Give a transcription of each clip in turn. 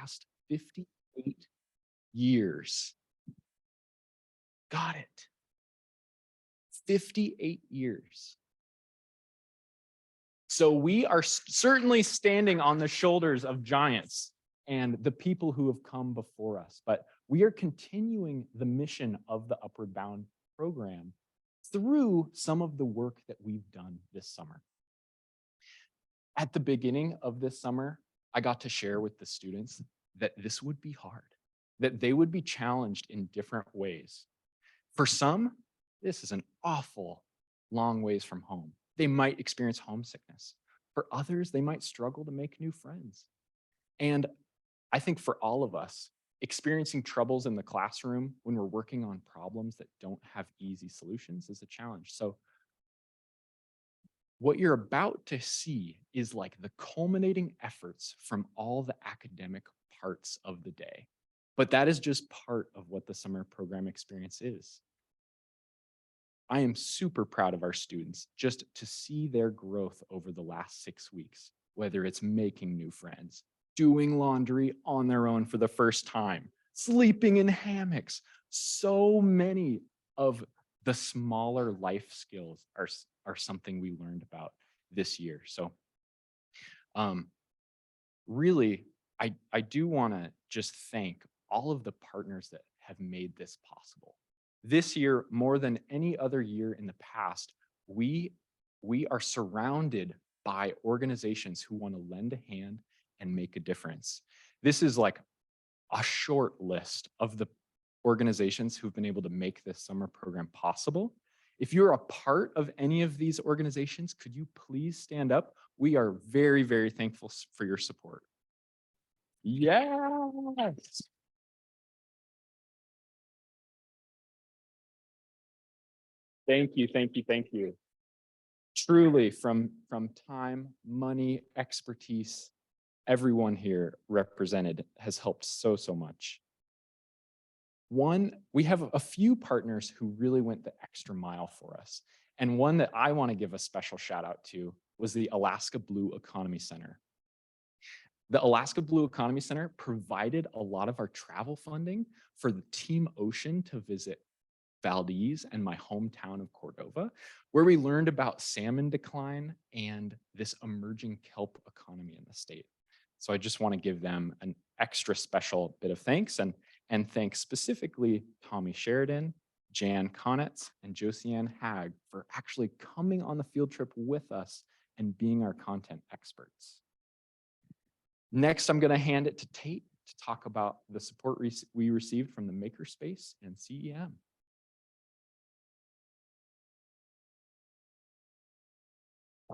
past 58 years. Got it. 58 years. So we are certainly standing on the shoulders of giants and the people who have come before us, but we are continuing the mission of the Upward Bound program through some of the work that we've done this summer. At the beginning of this summer, I got to share with the students that this would be hard, that they would be challenged in different ways. For some, this is an awful long ways from home. They might experience homesickness. For others, they might struggle to make new friends. And I think for all of us, experiencing troubles in the classroom when we're working on problems that don't have easy solutions is a challenge. So what you're about to see is like the culminating efforts from all the academic parts of the day. But that is just part of what the summer program experience is. I am super proud of our students just to see their growth over the last 6 weeks, whether it's making new friends, doing laundry on their own for the first time, sleeping in hammocks. So many of the smaller life skills are something we learned about this year. So really, I do want to just thank all of the partners that have made this possible. This year, more than any other year in the past, we are surrounded by organizations who want to lend a hand and make a difference. This is like a short list of the organizations who've been able to make this summer program possible. If you're a part of any of these organizations, could you please stand up? We are very, very thankful for your support. Yes. Thank you, thank you, thank you. Truly, from time, money, expertise, everyone here represented has helped so much. One, we have a few partners who really went the extra mile for us. And one that I want to give a special shout out to was the Alaska Blue Economy Center. The Alaska Blue Economy Center provided a lot of our travel funding for the Team Ocean to visit Valdez and my hometown of Cordova, where we learned about salmon decline and this emerging kelp economy in the state. So I just want to give them an extra special bit of thanks and thanks specifically Tommy Sheridan, Jan Konitz, and Josiane Hag for actually coming on the field trip with us and being our content experts. Next, I'm going to hand it to Tate to talk about the support we received from the Makerspace and CEM.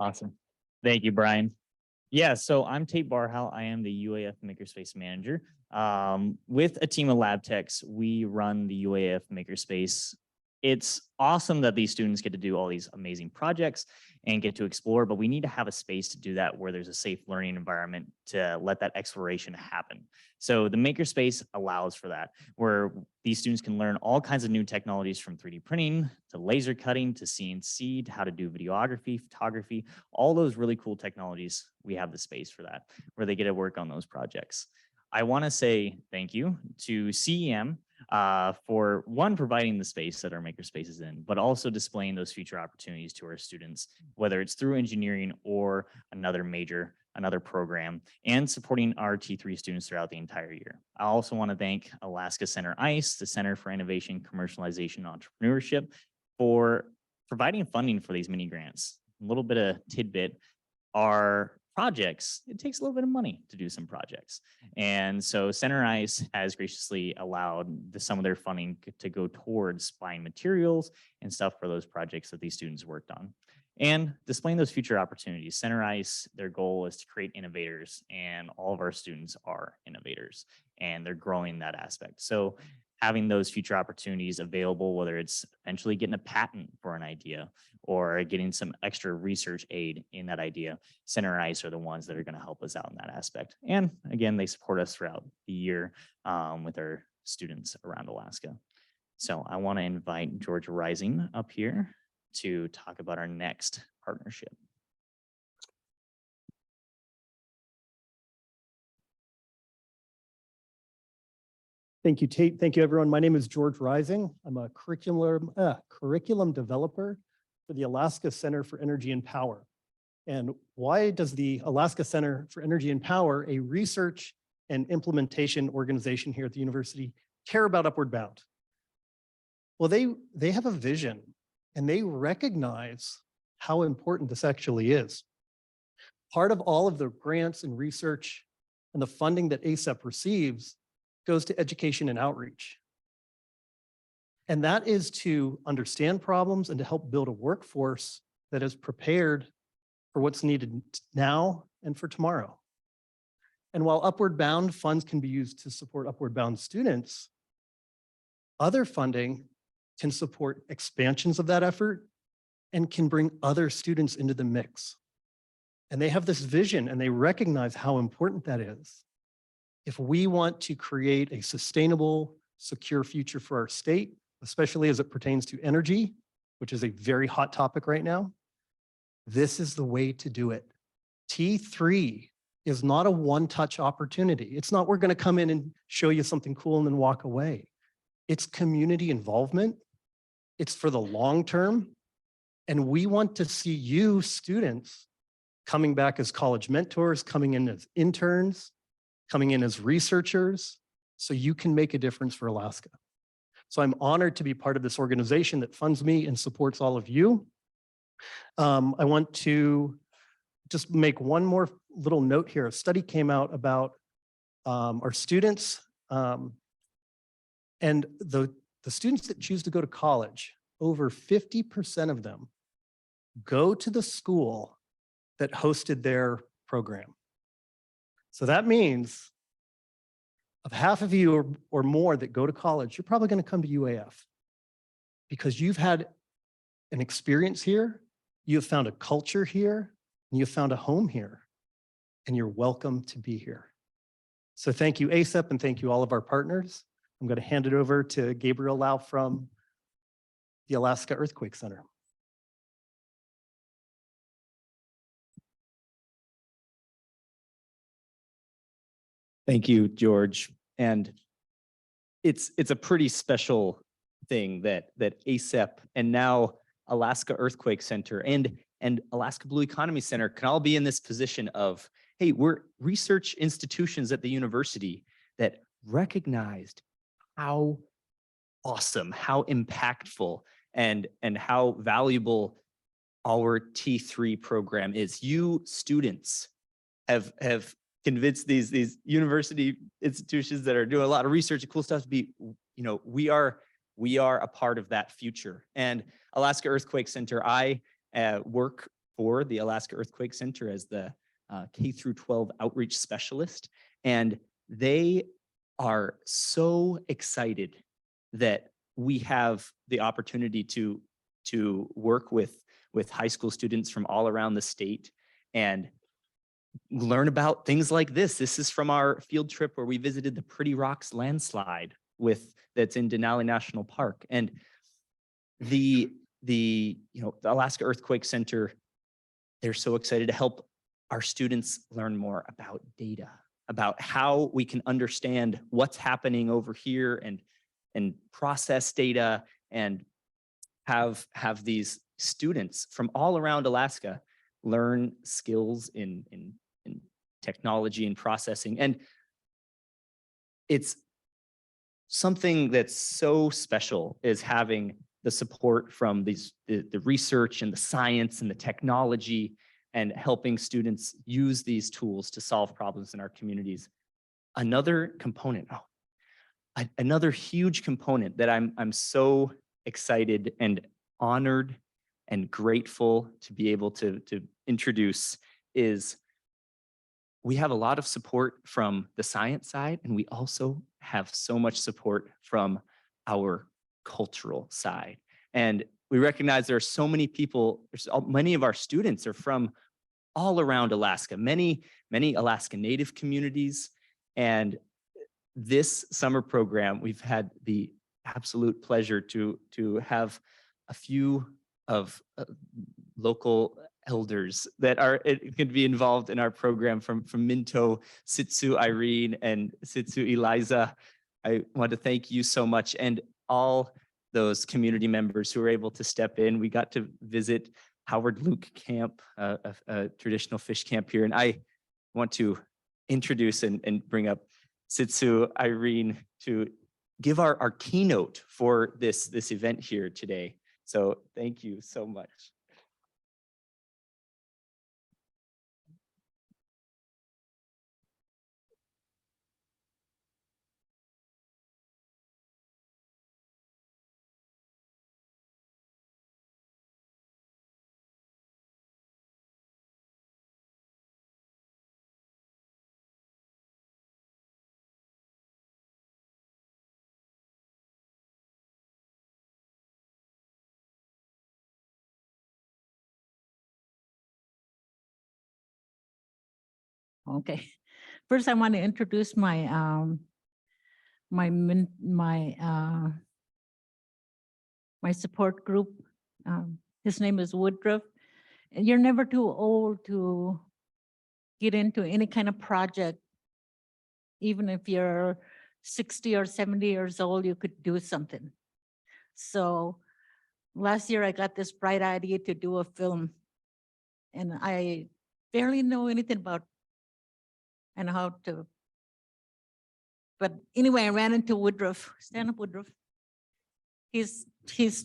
Awesome. Thank you, Brian. Yeah, so I'm Tate Barhow. I am the UAF Makerspace manager. With a team of lab techs, we run the UAF Makerspace. It's awesome that these students get to do all these amazing projects and get to explore, but we need to have a space to do that where there's a safe learning environment to let that exploration happen. So the Makerspace allows for that, where these students can learn all kinds of new technologies from 3D printing to laser cutting to CNC, to how to do videography, photography, all those really cool technologies. We have the space for that, where they get to work on those projects. I want to say thank you to CEM for one, providing the space that our Makerspace is in, but also displaying those future opportunities to our students, whether it's through engineering or another major, another program, and supporting our T3 students throughout the entire year. I also want to thank Alaska Center ICE, the Center for Innovation, Commercialization, and Entrepreneurship, for providing funding for these mini grants. A little bit of tidbit, our projects, it takes a little bit of money to do some projects. And so Center ICE has graciously allowed some of their funding to go towards buying materials and stuff for those projects that these students worked on. And displaying those future opportunities. Center ICE, their goal is to create innovators, and all of our students are innovators, and they're growing that aspect. So having those future opportunities available, whether it's eventually getting a patent for an idea or getting some extra research aid in that idea, Center ICE are the ones that are going to help us out in that aspect. And again, they support us throughout the year with our students around Alaska. So I want to invite George Rising up here to talk about our next partnership. Thank you, Tate. Thank you, everyone. My name is George Rising. I'm a curriculum developer for the Alaska Center for Energy and Power. And why does the Alaska Center for Energy and Power, a research and implementation organization here at the university, care about Upward Bound? Well, they have a vision and they recognize how important this actually is. Part of all of the grants and research and the funding that ACEP receives goes to education and outreach. And that is to understand problems and to help build a workforce that is prepared for what's needed now and for tomorrow. And while Upward Bound funds can be used to support Upward Bound students, other funding can support expansions of that effort and can bring other students into the mix. And they have this vision and they recognize how important that is. If we want to create a sustainable, secure future for our state, especially as it pertains to energy, which is a very hot topic right now, this is the way to do it. T3 is not a one-touch opportunity. It's not we're going to come in and show you something cool and then walk away. It's community involvement. It's for the long term. And we want to see you students coming back as college mentors, coming in as interns, coming in as researchers, so you can make a difference for Alaska. So I'm honored to be part of this organization that funds me and supports all of you. I want to just make one more little note here. A study came out about our students and the students that choose to go to college, over 50% of them go to the school that hosted their program. So that means of half of you or more that go to college, you're probably going to come to UAF because you've had an experience here, you've found a culture here, and you've found a home here, and you're welcome to be here. So thank you, ACEP, and thank you all of our partners. I'm going to hand it over to Gabriel Lau from the Alaska Earthquake Center. Thank you, George. And it's a pretty special thing that ACEP and now Alaska Earthquake Center and Alaska Blue Economy Center can all be in this position of, hey, we're research institutions at the university that recognized how awesome, how impactful, and how valuable our T3 program is. You students have convinced these university institutions that are doing a lot of research and cool stuff to be, we are a part of that future. And Alaska Earthquake Center, I work for the Alaska Earthquake Center as the K through 12 outreach specialist. And they are so excited that we have the opportunity to work with high school students from all around the state and learn about things like this. This is from our field trip where we visited the Pretty Rocks landslide that's in Denali National Park. And the Alaska Earthquake Center, they're so excited to help our students learn more about data, about how we can understand what's happening over here and process data and have these students from all around Alaska learn skills in technology and processing. And it's something that's so special is having the support from the research and the science and the technology and helping students use these tools to solve problems in our communities. Another component, another huge component that I'm so excited and honored and grateful to be able to introduce is we have a lot of support from the science side, and we also have so much support from our cultural side. And we recognize there are so many people, many of our students are from all around Alaska, many Alaska Native communities. And this summer program, we've had the absolute pleasure to have a few of local elders that could be involved in our program from Minto, Sitsu Irene, and Sitsu Eliza. I want to thank you so much and all those community members who were able to step in. We got to visit Howard Luke Camp, a traditional fish camp here. And I want to introduce and bring up Sitsu Irene to give our keynote for this event here today. So thank you so much. Okay, first I want to introduce my my support group. His name is Woodruff. And you're never too old to get into any kind of project. Even if you're 60 or 70 years old, you could do something. So last year I got this bright idea to do a film, and I barely know anything about and how to. But anyway, I ran into Woodruff. Stand up, Woodruff. He's he's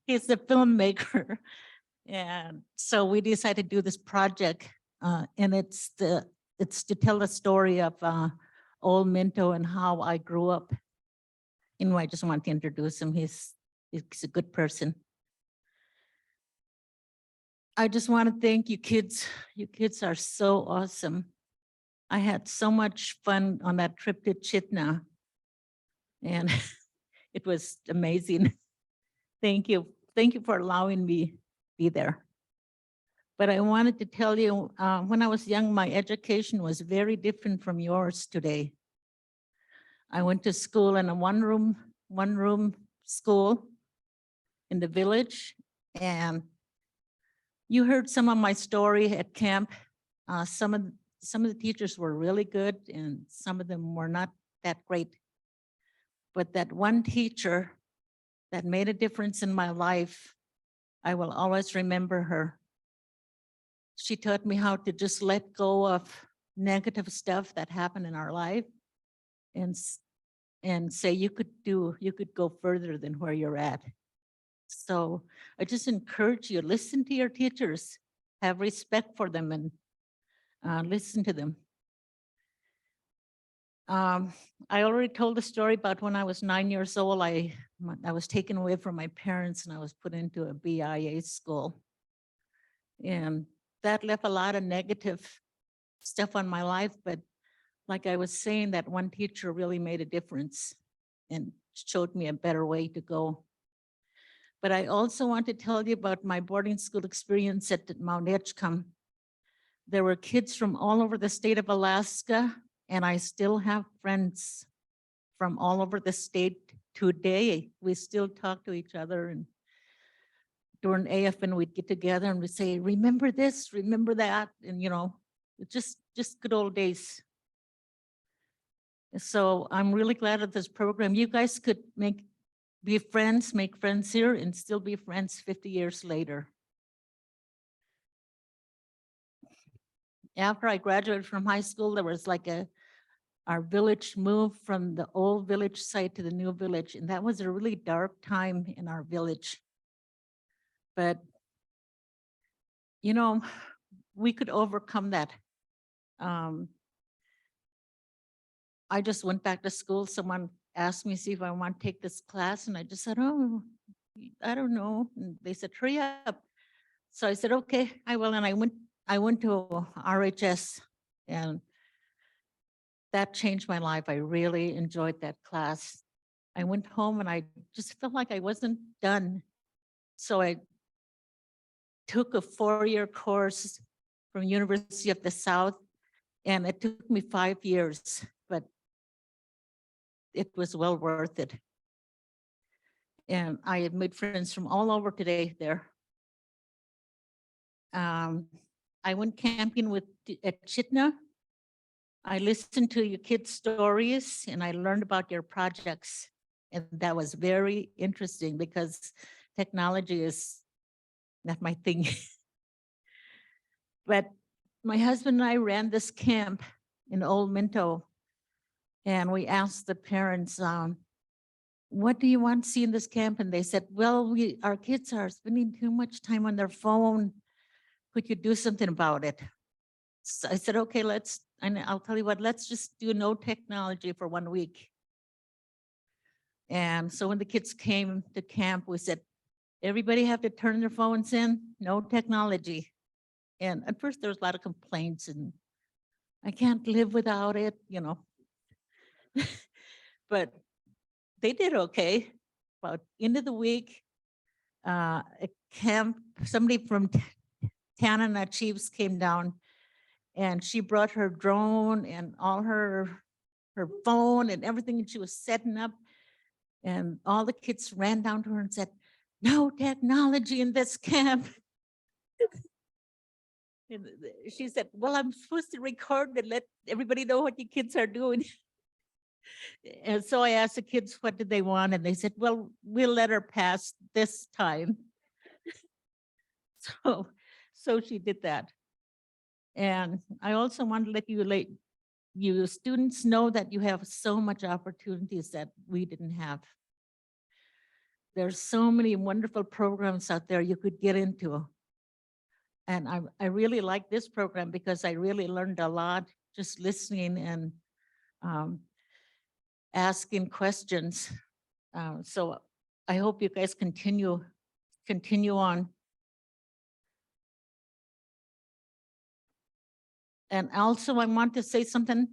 the filmmaker, and so we decided to do this project, and it's to tell the story of old Minto and how I grew up. Anyway, I just want to introduce him. He's a good person. I just want to thank you kids. You kids are so awesome. I had so much fun on that trip to Chitna, and it was amazing. Thank you. Thank you for allowing me be there. But I wanted to tell you, when I was young, my education was very different from yours today. I went to school in a one room school in the village, and you heard some of my story at camp. Some of the teachers were really good, and some of them were not that great. But that one teacher that made a difference in my life, I will always remember her. She taught me how to just let go of negative stuff that happened in our life and say you could go further than where you're at. So I just encourage you, listen to your teachers, have respect for them, and listen to them. I already told the story about when I was 9 years old, I was taken away from my parents and I was put into a BIA school. And that left a lot of negative stuff on my life, but like I was saying, that one teacher really made a difference and showed me a better way to go. But I also want to tell you about my boarding school experience at Mount Edgecombe. There were kids from all over the state of Alaska, and I still have friends from all over the state today. We still talk to each other, and during AFN we'd get together and we'd say, remember this, remember that, and it's just good old days. So I'm really glad of this program. You guys could make friends here and still be friends 50 years later. After I graduated from high school, there was like our village moved from the old village site to the new village. And that was a really dark time in our village. But, we could overcome that. I just went back to school. Someone asked me, see if I want to take this class. And I just said, oh, I don't know. And they said, hurry up. So I said, okay, I will. And I went to RHS, and that changed my life. I really enjoyed that class. I went home and I just felt like I wasn't done. So I took a 4-year course from University of the South, and it took me 5 years, but it was well worth it. And I have made friends from all over today there. I went camping at Chitna, I listened to your kids' stories and I learned about your projects. And that was very interesting because technology is not my thing. But my husband and I ran this camp in Old Minto. And we asked the parents, what do you want to see in this camp? And they said, well, our kids are spending too much time on their phone. Could you do something about it? So I said, okay, and I'll tell you what, let's just do no technology for 1 week. And so when the kids came to camp, we said, everybody have to turn their phones in, no technology. And at first there was a lot of complaints and I can't live without it, you know. But they did okay. About end of the week, a camp, somebody from Tanana Chiefs came down and she brought her drone and all her phone and everything, and she was setting up. And all the kids ran down to her and said, no technology in this camp. And she said, well, I'm supposed to record and let everybody know what you kids are doing. And so I asked the kids, what did they want? And they said, well, we'll let her pass this time. So she did that. And I also want to let you students know that you have so much opportunities that we didn't have. There's so many wonderful programs out there you could get into. And I really like this program because I really learned a lot just listening and asking questions. So I hope you guys continue on. And also I want to say something.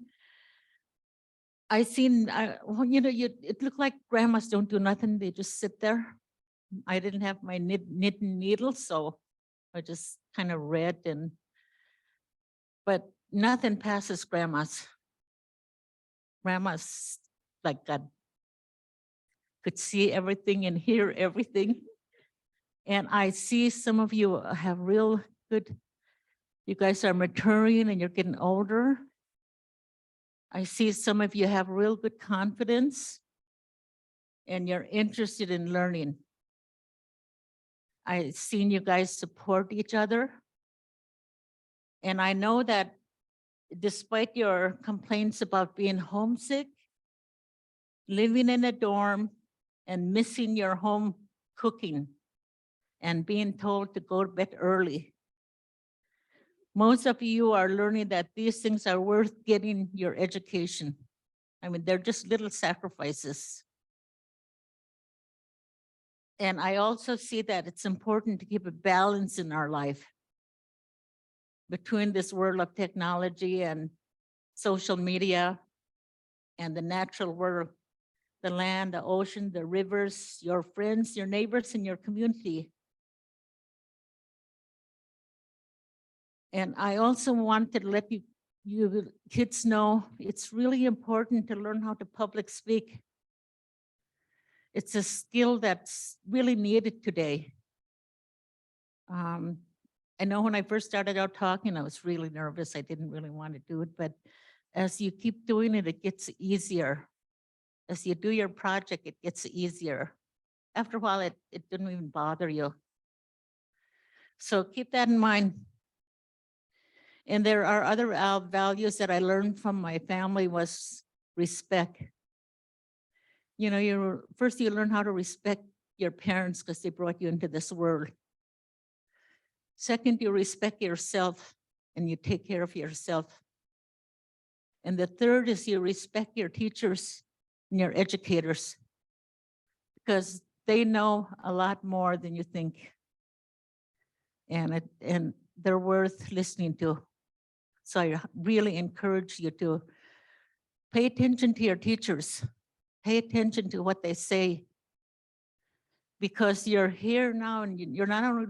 I seen, well, you know, it looked like grandmas don't do nothing. They just sit there. I didn't have my knitting needle, so I just kind of read but nothing passes grandmas. Grandmas like God could see everything and hear everything. And I see some of you have real good, you guys are maturing and you're getting older. I see some of you have real good confidence and you're interested in learning. I've seen you guys support each other. And I know that despite your complaints about being homesick, living in a dorm and missing your home cooking and being told to go to bed early, most of you are learning that these things are worth getting your education. I mean, they're just little sacrifices. And I also see that it's important to keep a balance in our life between this world of technology and social media and the natural world, the land, the ocean, the rivers, your friends, your neighbors, and your community. And I also wanted to let you kids know it's really important to learn how to public speak. It's a skill that's really needed today. I know when I first started out talking, I was really nervous. I didn't really want to do it, but as you keep doing it, it gets easier. As you do your project, it gets easier. After a while, it didn't even bother you. So keep that in mind. And there are other values that I learned from my family was respect. You know, first you learn how to respect your parents because they brought you into this world. Second, you respect yourself and you take care of yourself. And the third is you respect your teachers and your educators because they know a lot more than you think. And they're worth listening to. So I really encourage you to pay attention to your teachers. Pay attention to what they say. Because you're here now and you're not only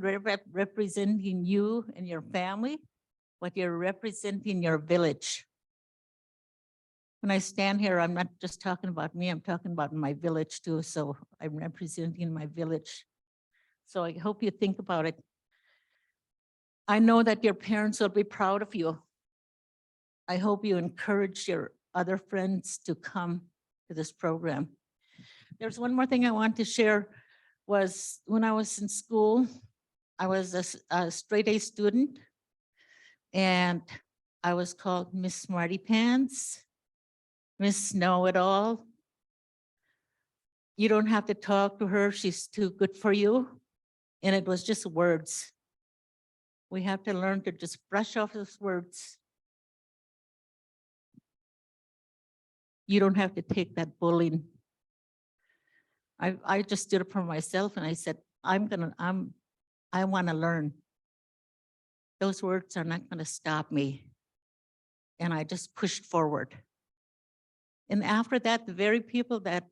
representing you and your family, but you're representing your village. When I stand here, I'm not just talking about me, I'm talking about my village too. So I'm representing my village. So I hope you think about it. I know that your parents will be proud of you. I hope you encourage your other friends to come to this program. There's one more thing I want to share was when I was in school, I was a straight A student and I was called Miss Smarty Pants, Miss Know-it-all. You don't have to talk to her. She's too good for you. And it was just words. We have to learn to just brush off those words. You don't have to take that bullying. I just stood up for myself and I said, I want to learn. Those words are not going to stop me. And I just pushed forward. And after that, the very people that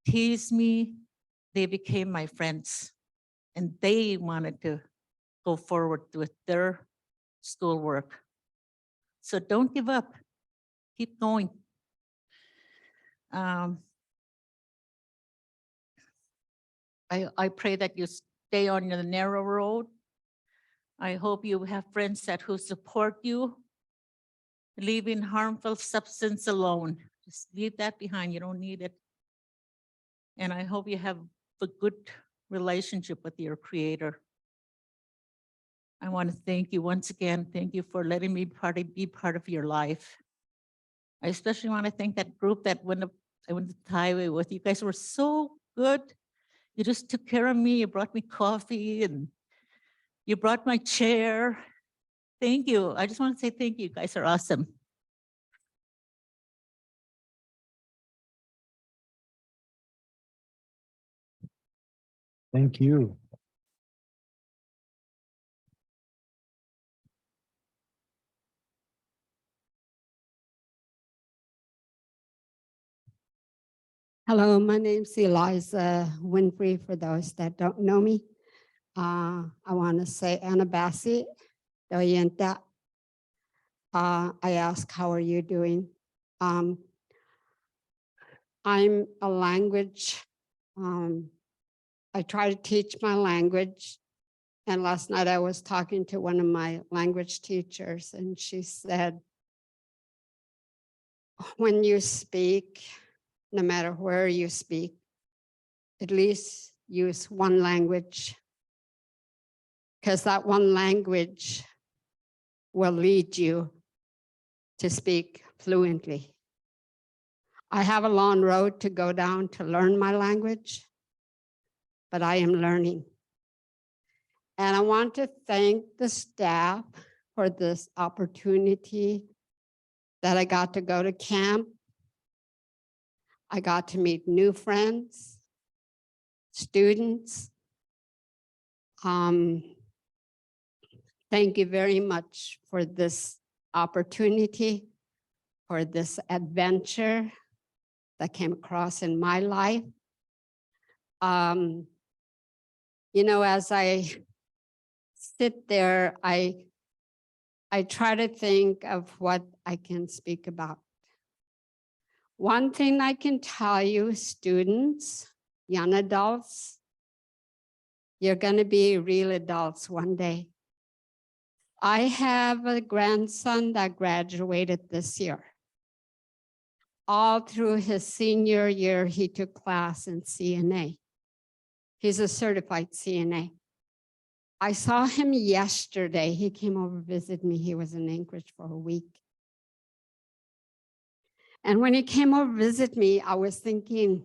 teased me, they became my friends. And they wanted to go forward with their schoolwork. So don't give up. Keep going. I pray that you stay on the narrow road. I hope you have friends that who support you. Leaving harmful substance alone. Just leave that behind. You don't need it. And I hope you have a good relationship with your creator. I want to thank you once again. Thank you for letting me be part of your life. I especially want to thank that group that I went to the highway with. You guys were so good. You just took care of me. You brought me coffee and you brought my chair. Thank you. I just want to say thank you. You guys are awesome. Thank you. Hello, my name's Eliza Winfrey, for those that don't know me. I want to say Anabasi, Doyenta. I ask, how are you doing? I'm a language, I try to teach my language. And last night I was talking to one of my language teachers and she said, when you speak, no matter where you speak, at least use one language, because that one language will lead you to speak fluently. I have a long road to go down to learn my language, but I am learning. And I want to thank the staff for this opportunity that I got to go to camp. I got to meet new friends, students. Thank you very much for this opportunity, for this adventure that came across in my life. You know, as I sit there, I try to think of what I can speak about. One thing I can tell you, students, young adults, you're going to be real adults one day. I have a grandson that graduated this year. All through his senior year, he took class in CNA. He's a certified CNA. I saw him yesterday. He came over to visit me. He was in Anchorage for a week. And when he came over to visit me, I was thinking,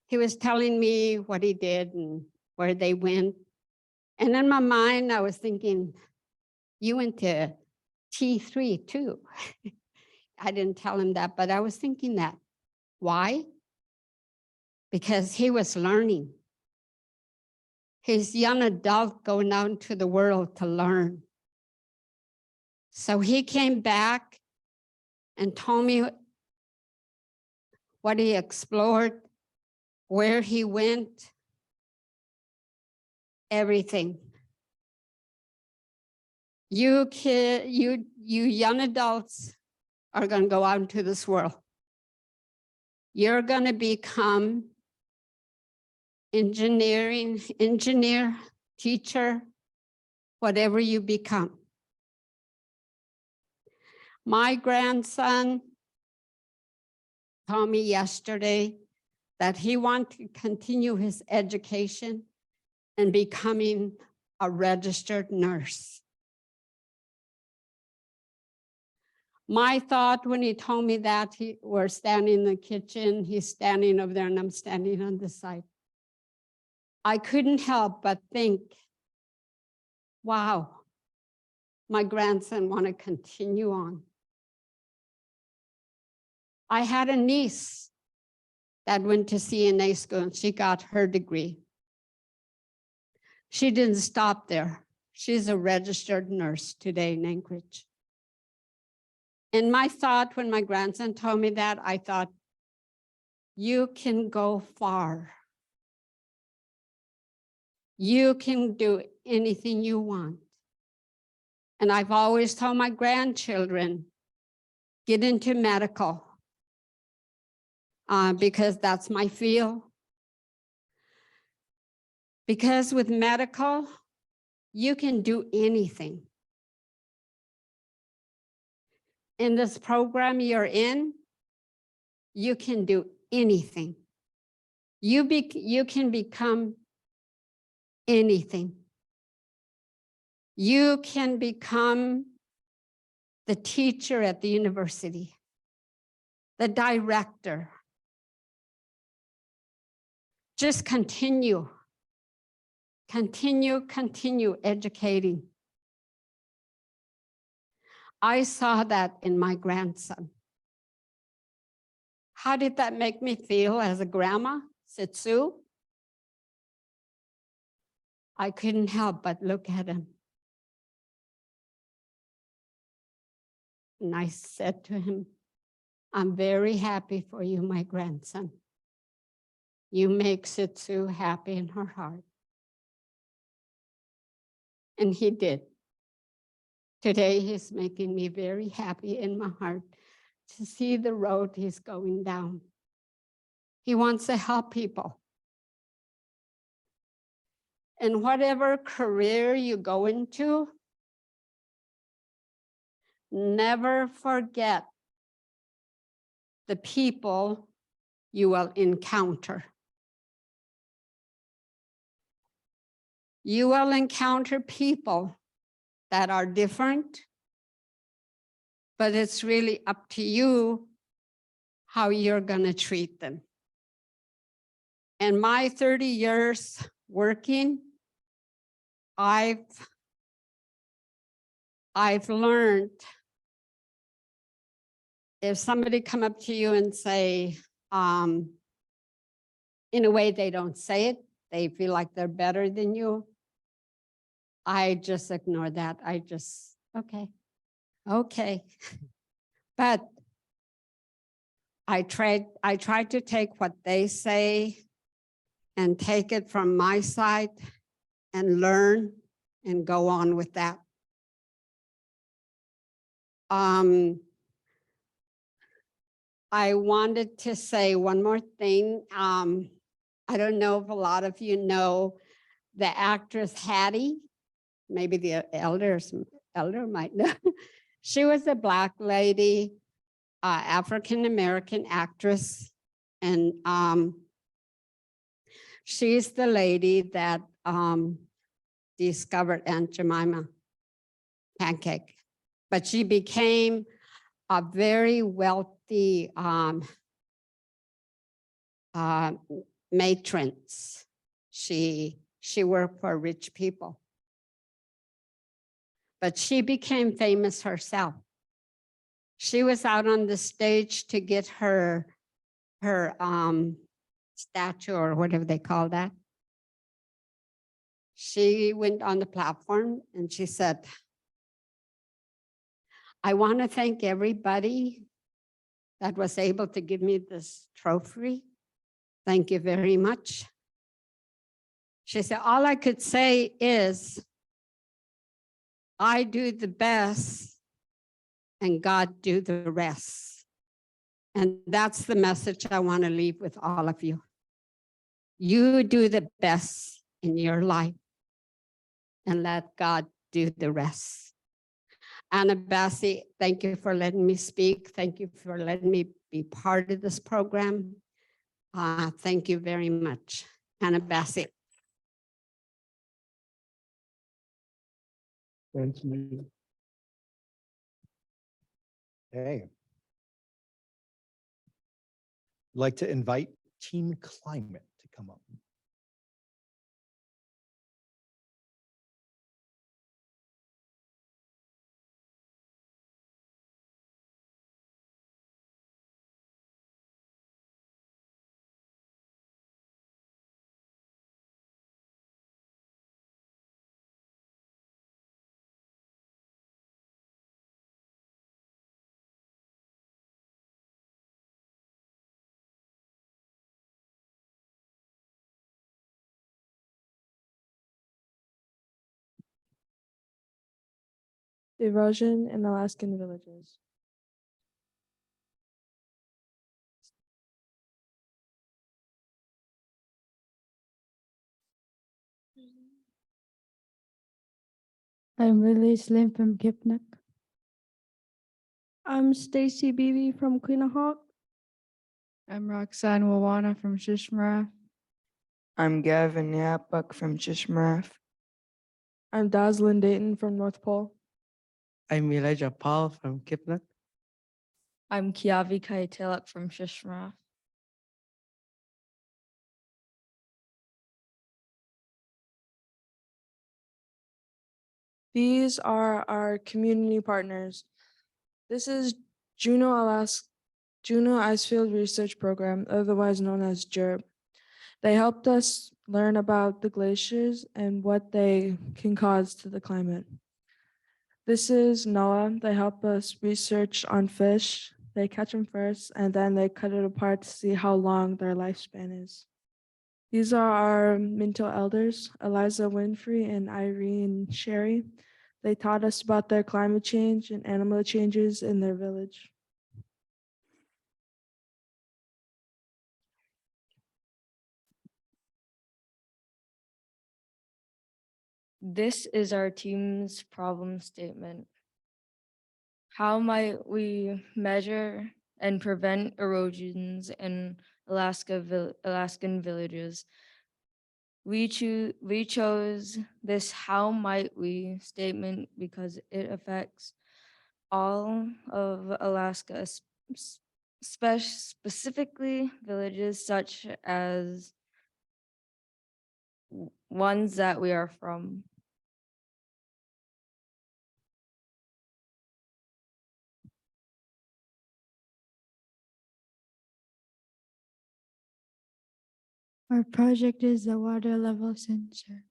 he was telling me what he did and where they went. And in my mind, I was thinking, you went to T3 too. I didn't tell him that, but I was thinking that. Why? Because he was learning. He's a young adult going out into the world to learn. So he came back and told me what he explored, where he went, everything. You young adults are going to go out into this world. You're going to become engineer, teacher, whatever you become. My grandson told me yesterday that he wants to continue his education and becoming a registered nurse. My thought when he told me that, we're standing in the kitchen, he's standing over there and I'm standing on the side. I couldn't help but think, wow, my grandson want to continue on. I had a niece that went to CNA school and she got her degree. She didn't stop there. She's a registered nurse today in Anchorage. And my thought when my grandson told me that, I thought, you can go far. You can do anything you want. And I've always told my grandchildren, get into medical because that's my field. Because with medical, you can do anything. In this program you're in, you can do anything. You can become anything. You can become the teacher at the university, the director. Just continue educating. I saw that in my grandson. How did that make me feel as a grandma, Sitsu? I couldn't help but look at him. And I said to him, I'm very happy for you, my grandson. You make Sitsu happy in her heart. And he did. Today, he's making me very happy in my heart to see the road he's going down. He wants to help people. And whatever career you go into, never forget the people you will encounter. You will encounter people that are different, but it's really up to you how you're going to treat them. In my 30 years working, I've learned if somebody come up to you and say, in a way they don't say it, they feel like they're better than you, I just ignore that. I just, okay. But I try to take what they say and take it from my side and learn and go on with that. I wanted to say one more thing. I don't know if a lot of you know the actress Hattie. Maybe the elder might know. She was a Black lady, African-American actress. And she's the lady that discovered Aunt Jemima pancake. But she became a very wealthy matron. She worked for rich people. But she became famous herself. She was out on the stage to get her statue or whatever they call that. She went on the platform and she said, I want to thank everybody that was able to give me this trophy. Thank you very much. She said, all I could say is, I do the best and God do the rest. And that's the message I want to leave with all of you. You do the best in your life and let God do the rest. Anna Bassi, thank you for letting me speak. Thank you for letting me be part of this program. Thank you very much. Anna Bassi. Thank you. Okay. I'd like to invite Team Climate to come up. Erosion in Alaskan villages. I'm Lily Slim from Kipnuk. I'm Stacy Beebe from Queenahawk. I'm Roxanne Wawana from Shishmaref. I'm Gavin Yapbuck from Shishmaref. I'm Daslin Dayton from North Pole. I'm Elijah Paul from Kipnuk. I'm Kiavi Kaitelak from Shishmaref. These are our community partners. This is Juneau Icefield Research Program, otherwise known as JERB. They helped us learn about the glaciers and what they can cause to the climate. This is NOAA. They help us research on fish. They catch them first, and then they cut it apart to see how long their lifespan is. These are our Minto elders, Eliza Winfrey and Irene Sherry. They taught us about their climate change and animal changes in their village. This is our team's problem statement. How might we measure and prevent erosions in Alaskan villages? We chose this "how might we" statement because it affects all of Alaska, specifically villages such as ones that we are from. Our project is the water level sensor.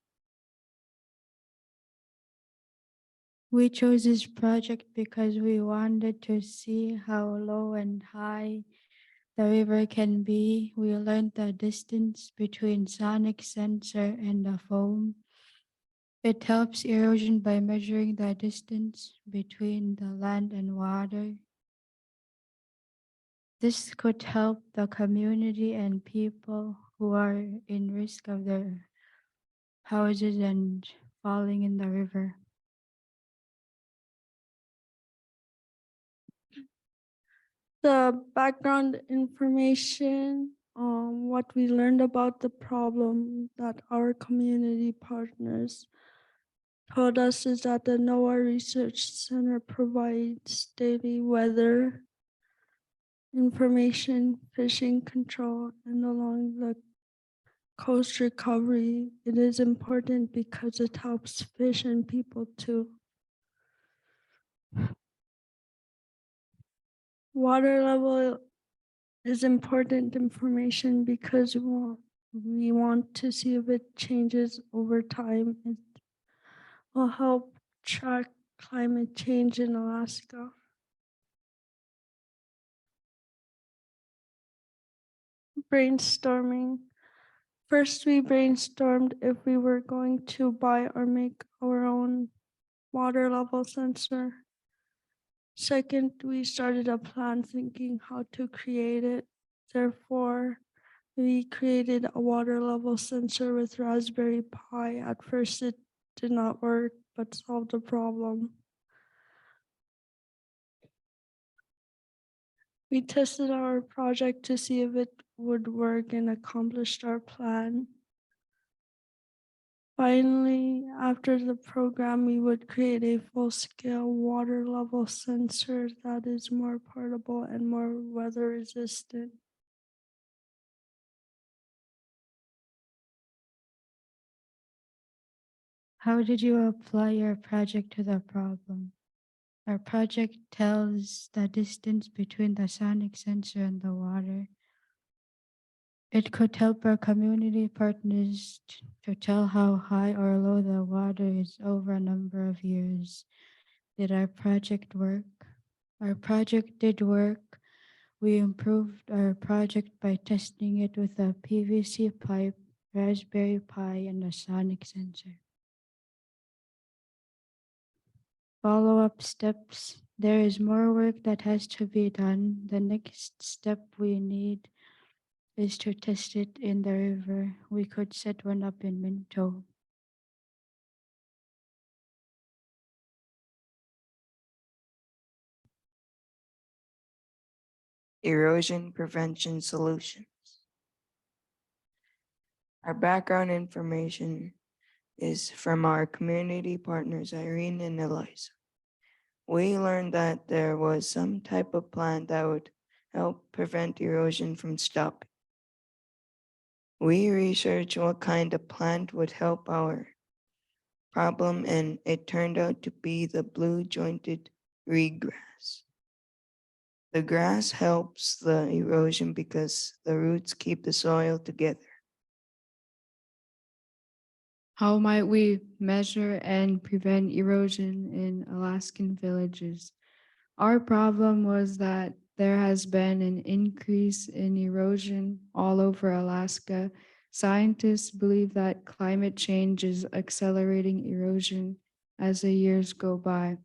We chose this project because we wanted to see how low and high the river can be. We learned the distance between sonic sensor and the foam. It helps erosion by measuring the distance between the land and water. This could help the community and people who are in risk of their houses and falling in the river. The background information, what we learned about the problem that our community partners told us is that the NOAA Research Center provides daily weather information, fishing control, and along the coast recovery. It is important because it helps fish and people too. Water level is important information because we want to see if it changes over time. It will help track climate change in Alaska. Brainstorming. First, we brainstormed if we were going to buy or make our own water level sensor. Second, we started a plan thinking how to create it. Therefore, we created a water level sensor with Raspberry Pi. At first, it did not work, but solved the problem. We tested our project to see if it would work and accomplished our plan. Finally, after the program, we would create a full-scale water level sensor that is more portable and more weather resistant. How did you apply your project to the problem? Our project tells the distance between the sonic sensor and the water. It could help our community partners to tell how high or low the water is over a number of years. Did our project work? Our project did work. We improved our project by testing it with a PVC pipe, Raspberry Pi, and a sonic sensor. Follow-up steps. There is more work that has to be done. The next step we need is to test it in the river. We could set one up in Minto. Erosion prevention solutions. Our background information is from our community partners, Irene and Eliza. We learned that there was some type of plant that would help prevent erosion from stopping. We researched what kind of plant would help our problem, and it turned out to be the blue jointed reedgrass. The grass helps the erosion because the roots keep the soil together. How might we measure and prevent erosion in Alaskan villages? Our problem was that there has been an increase in erosion all over Alaska. Scientists believe that climate change is accelerating erosion as the years go by.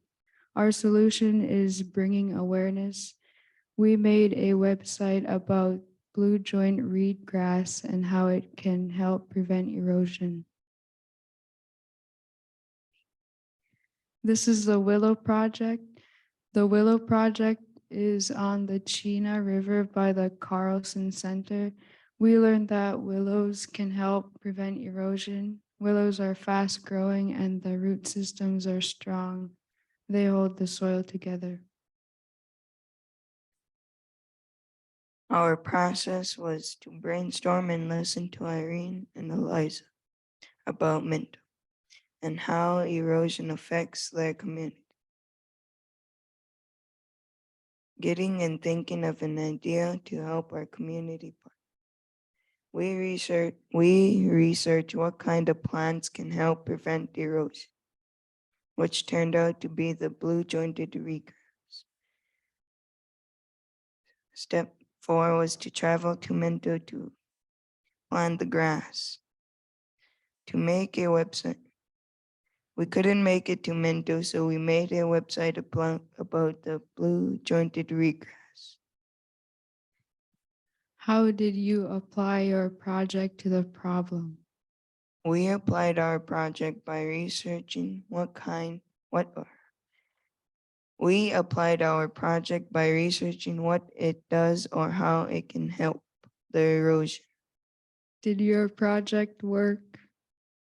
Our solution is bringing awareness. We made a website about blue joint reedgrass and how it can help prevent erosion. This is the Willow Project. The Willow Project is on the Chena River by the Carlson Center. We learned that willows can help prevent erosion. Willows are fast growing and the root systems are strong. They hold the soil together. Our process was to brainstorm and listen to Irene and Eliza about Minto and how erosion affects their community. Getting and thinking of an idea to help our community partner. We research what kind of plants can help prevent erosion, which turned out to be the blue jointed reedgrass. Step 4 was to travel to Minto to plant the grass. To make a website. We couldn't make it to Minto, so we made a website about the blue jointed reedgrass. How did you apply your project to the problem? We applied our project by researching what it does or how it can help the erosion. Did your project work?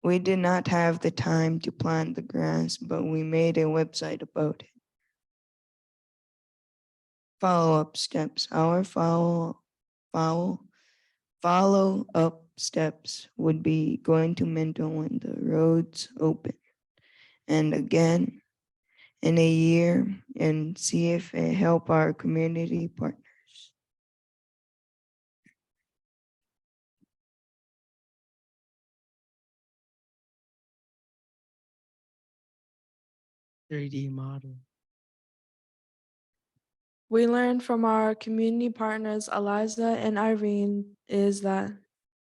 We did not have the time to plant the grass, but we made a website about it. Follow-up steps. Our follow-up steps would be going to Minto when the roads open, and again in a year, and see if it help our community partners. Model. We learned from our community partners, Eliza and Irene, is that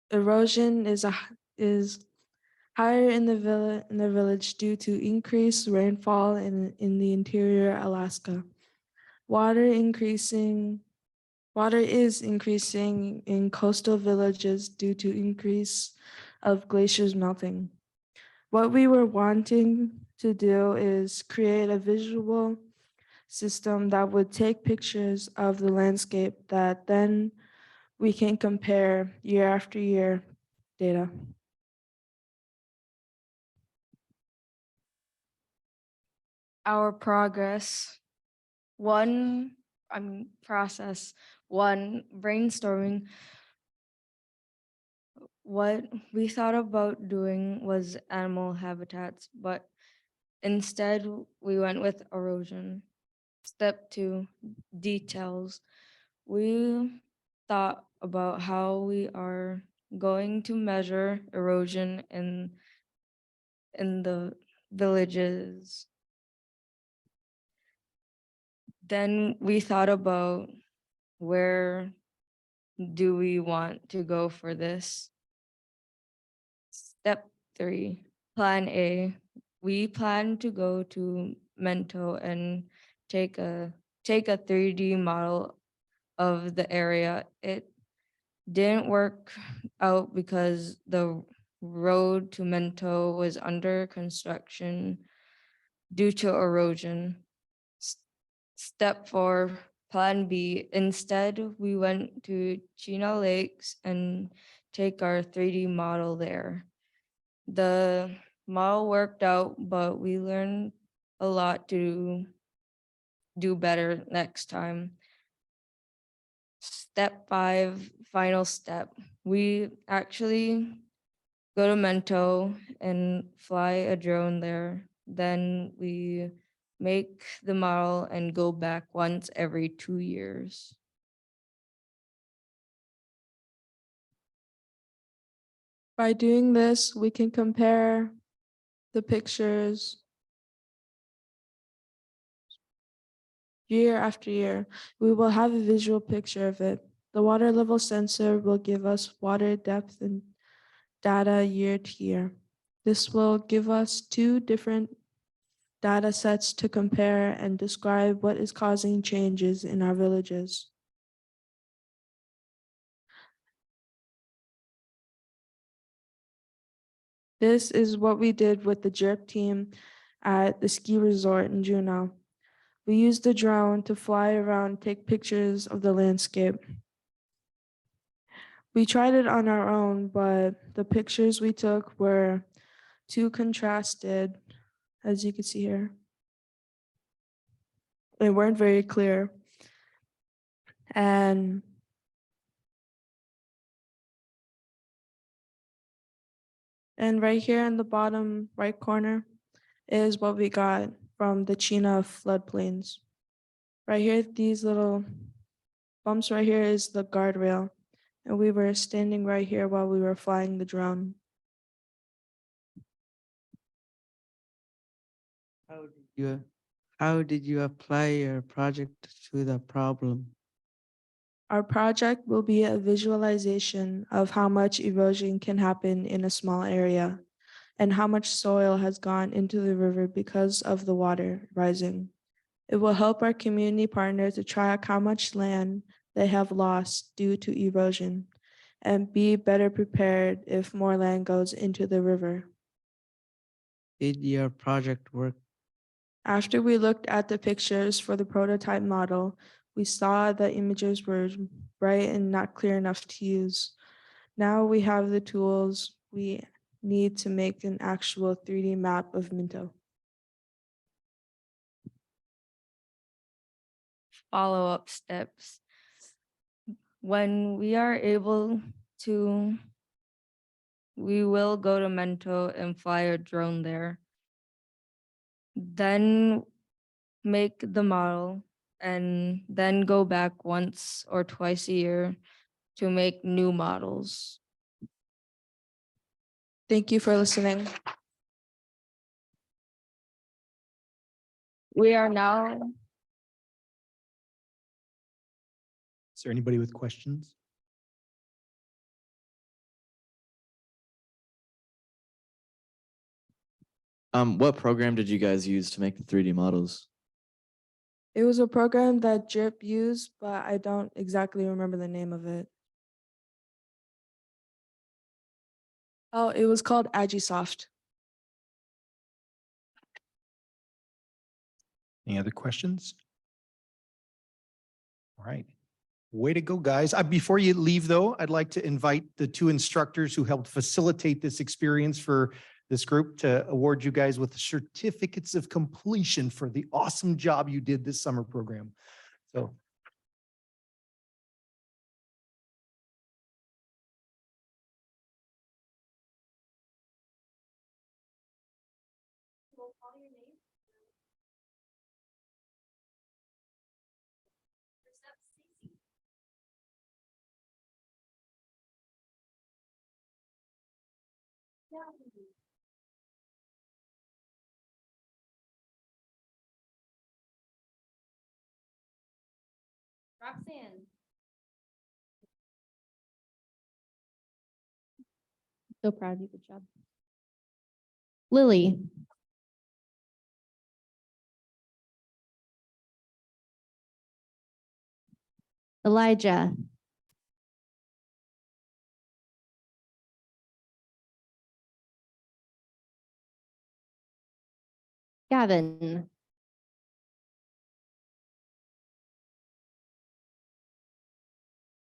erosion is higher in the village due to increased rainfall in the interior Alaska. Water is increasing in coastal villages due to increase of glaciers melting. What we were wanting to do is create a visual system that would take pictures of the landscape that then we can compare year after year data. Our progress. One, process, one, brainstorming. What we thought about doing was animal habitats, but instead we went with erosion. Step 2, details. We thought about how we are going to measure erosion in the villages. Then we thought about where do we want to go for this. Step 3, plan A. We plan to go to Mento and take a 3D model of the area. It didn't work out because the road to Mento was under construction due to erosion. Step 4, plan B. Instead, we went to Chino Lakes and take our 3D model there. The model worked out, but we learned a lot to do better next time. Step 5, final step. We actually go to Mento and fly a drone there. Then we make the model and go back once every 2 years. By doing this, we can compare the pictures year after year. We will have a visual picture of it. The water level sensor will give us water depth and data year to year. This will give us 2 different data sets to compare and describe what is causing changes in our villages. This is what we did with the JERP team at the ski resort in Juneau. We used the drone to fly around, take pictures of the landscape. We tried it on our own, but the pictures we took were too contrasted, as you can see here. They weren't very clear. And right here in the bottom right corner is what we got from the Chino floodplains. Right here, these little bumps right here is the guardrail. And we were standing right here while we were flying the drone. How did you apply your project to the problem? Our project will be a visualization of how much erosion can happen in a small area and how much soil has gone into the river because of the water rising. It will help our community partners to track how much land they have lost due to erosion and be better prepared if more land goes into the river. Did your project work? After we looked at the pictures for the prototype model, we saw the images were bright and not clear enough to use. Now we have the tools we need to make an actual 3D map of Minto. Follow-up steps. When we are able to, we will go to Mento and fly a drone there. Then make the model and then go back once or twice a year to make new models. Thank you for listening. We are now Is there anybody with questions? What program did you guys use to make the 3D models? It was a program that JERP used, but I don't exactly remember the name of it. Oh, it was called Agisoft. Any other questions? All right. Way to go, guys. Before you leave, though, I'd like to invite the two instructors who helped facilitate this experience for this group to award you guys with certificates of completion for the awesome job you did this summer program. So Roxanne. So proud of you. Good job. Lily. Elijah. Gavin.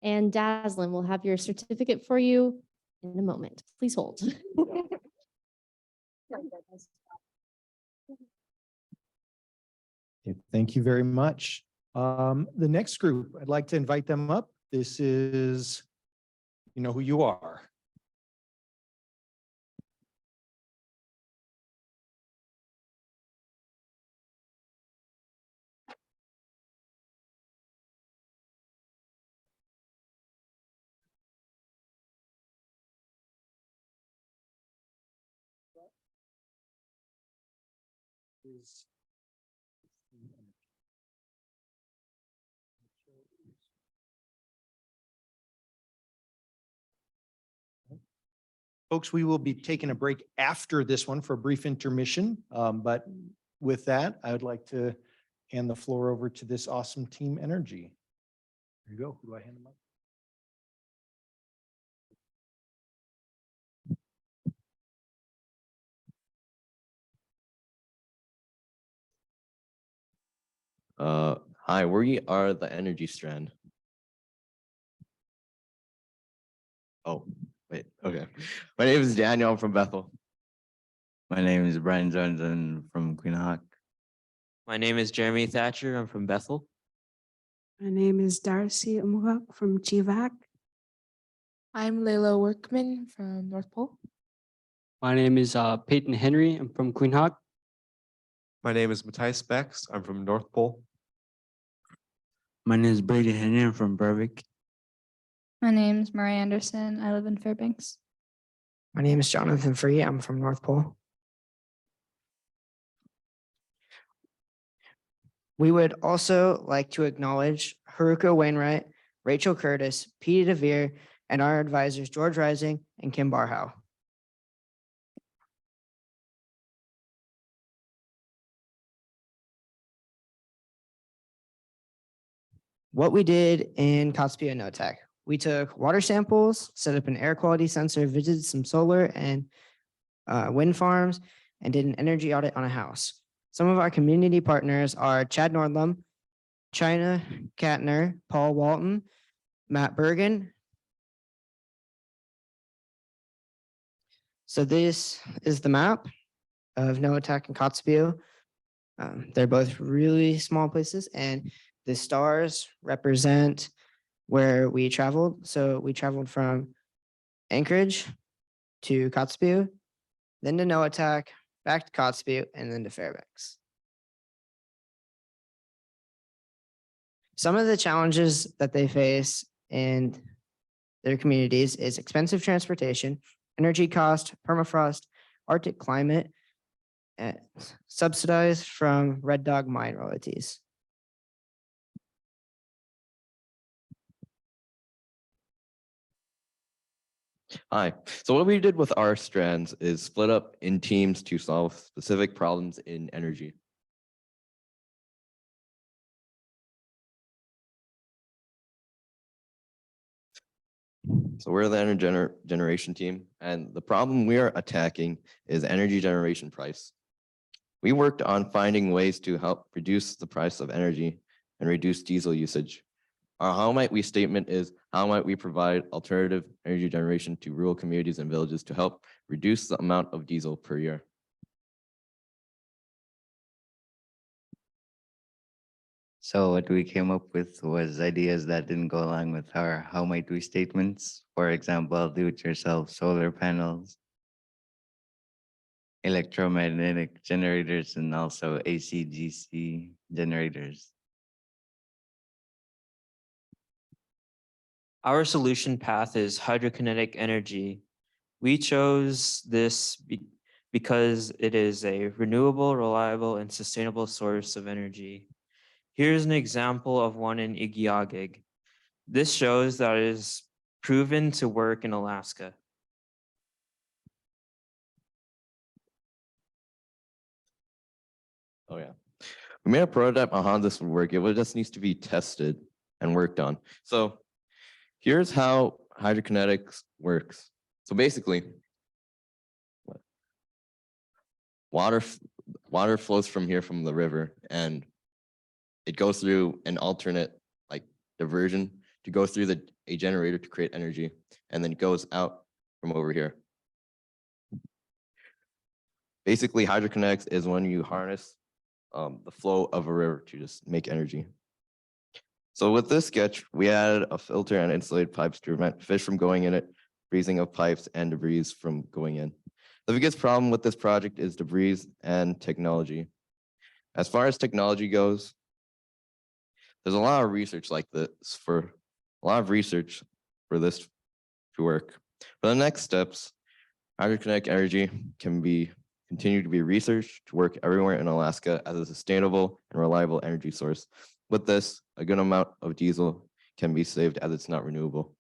And Daslin will have your certificate for you in a moment. Please hold. okay, thank you very much. The next group, I'd like to invite them up. This is, you know who you are. Folks, we will be taking a break after this one for a brief intermission. But with that, I would like to hand the floor over to this awesome team energy. There you go. Who do I hand them up? Hi, we are the Energy Strand. Oh, wait, okay. My name is Daniel, I'm from Bethel. My name is Brian Johnson from Queen Hawk. My name is Jeremy Thatcher. I'm from Bethel. My name is Darcy Umuhak from Chivac. I'm Layla Workman from North Pole. My name is Peyton Henry. I'm from Queen Hawk. My name is Matthias Bex. I'm from North Pole. My name is Brady Henry. I'm from Berwick. My name is Marie Anderson. I live in Fairbanks. My name is Jonathan Free. I'm from North Pole. We would also like to acknowledge Haruka Wainwright, Rachel Curtis, Petey DeVere, and our advisors, George Rising and Kim Barhow. What we did in Kotzebue and NOTAC, we took water samples, set up an air quality sensor, visited some solar and wind farms, and did an energy audit on a house. Some of our community partners are Chad Nordlum, China Katner, Paul Walton, Matt Bergen. So this is the map of NOATAC and Kotzebue. They're both really small places, and the stars represent where we traveled. So we traveled from Anchorage to Kotzebue, then to NOATAC, back to Kotzebue, and then to Fairbanks. Some of the challenges that they face in their communities is expensive transportation, energy cost, permafrost, Arctic climate, and subsidized from Red Dog mine royalties. Hi, so what we did with our strands is split up in teams to solve specific problems in energy. So we're the energy generation team, and the problem we are attacking is energy generation price. We worked on finding ways to help reduce the price of energy and reduce diesel usage. Our how might we statement is how might we provide alternative energy generation to rural communities and villages to help reduce the amount of diesel per year. So what we came up with was ideas that didn't go along with our how might we statements. For example, do-it-yourself solar panels, electromagnetic generators, and also ACDC generators. Our solution path is hydrokinetic energy. We chose this because it is a renewable, reliable, and sustainable source of energy. Here's an example of one in Igiagig. This shows that it is proven to work in Alaska. Oh yeah. We made a prototype on how this would work. It just needs to be tested and worked on. So here's how hydrokinetics works. So basically, water flows from here from the river, and it goes through an alternate like diversion to go through a generator to create energy, and then it goes out from over here. Basically, hydrokinetics is when you harness the flow of a river to just make energy. So with this sketch, we added a filter and insulated pipes to prevent fish from going in it, freezing of pipes and debris from going in. The biggest problem with this project is debris and technology. As far as technology goes, there's a lot of research like this for this to work. For the next steps, hydrokinetic energy can continue to be researched to work everywhere in Alaska as a sustainable and reliable energy source. With this, a good amount of diesel can be saved as it's not renewable.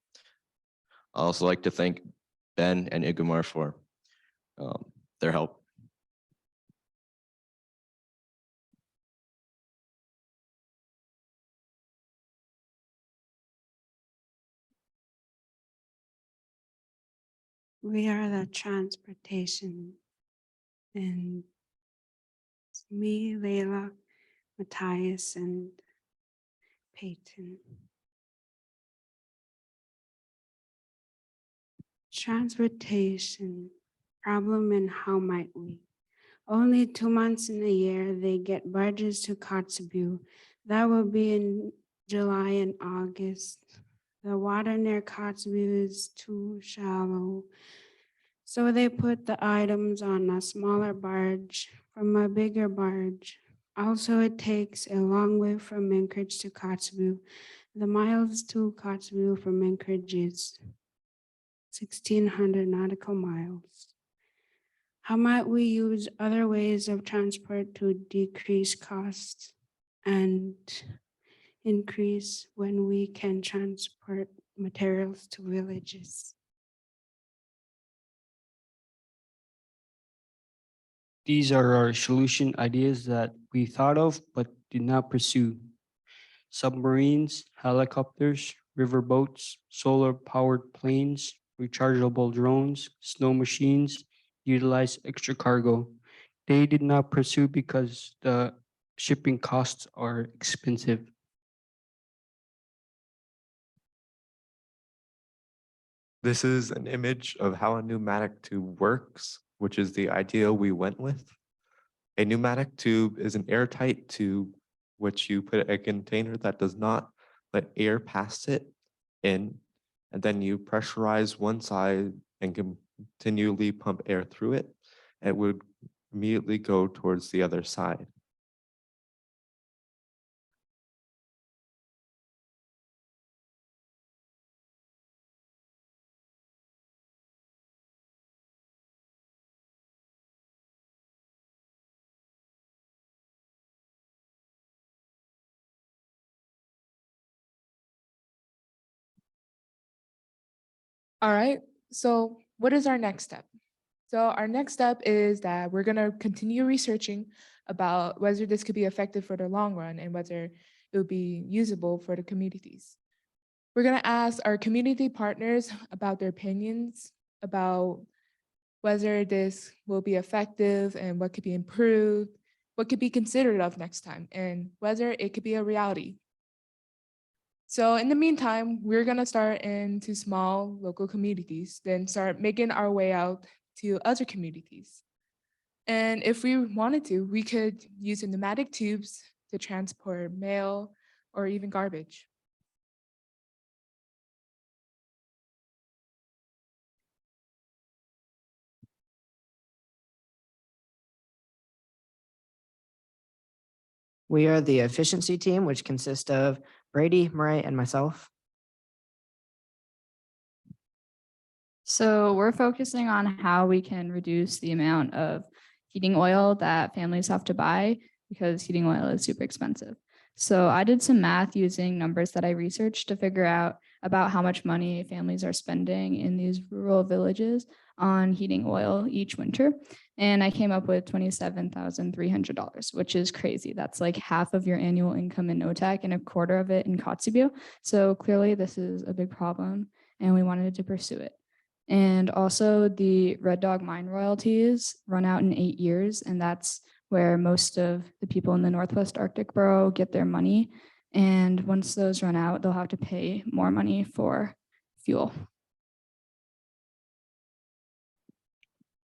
I also like to thank Ben and Igumar for their help. We are the transportation, and it's me, Layla, Matthias, and Peyton. Transportation, problem and how might we? Only 2 months in a year, they get barges to Kotzebue. That will be in July and August. The water near Kotzebue is too shallow. So they put the items on a smaller barge from a bigger barge. Also, it takes a long way from Anchorage to Kotzebue. The miles to Kotzebue from Anchorage is 1,600 nautical miles. How might we use other ways of transport to decrease costs and increase when we can transport materials to villages? These are our solution ideas that we thought of but did not pursue. Submarines, helicopters, river boats, solar powered planes, rechargeable drones, snow machines, utilize extra cargo. They did not pursue because the shipping costs are expensive. This is an image of how a pneumatic tube works, which is the idea we went with. A pneumatic tube is an airtight tube which you put a container that does not let air pass it in, and then you pressurize one side and continually pump air through it. It would immediately go towards the other side. All right, so what is our next step? So our next step is that we're gonna continue researching about whether this could be effective for the long run and whether it would be usable for the communities. We're gonna ask our community partners about their opinions about whether this will be effective and what could be improved, what could be considered of next time, and whether it could be a reality. So in the meantime, we're gonna start into small local communities, then start making our way out to other communities. And if we wanted to, we could use the pneumatic tubes to transport mail or even garbage. We are the efficiency team, which consists of Brady, Murray, and myself. So we're focusing on how we can reduce the amount of heating oil that families have to buy because heating oil is super expensive. So I did some math using numbers that I researched to figure out about how much money families are spending in these rural villages on heating oil each winter. And I came up with $27,300, which is crazy. That's like half of your annual income in NOTAC and a quarter of it in Kotzebue. So clearly this is a big problem and we wanted to pursue it. And also the Red Dog mine royalties run out in 8 years, and that's where most of the people in the Northwest Arctic Borough get their money. And once those run out, they'll have to pay more money for fuel.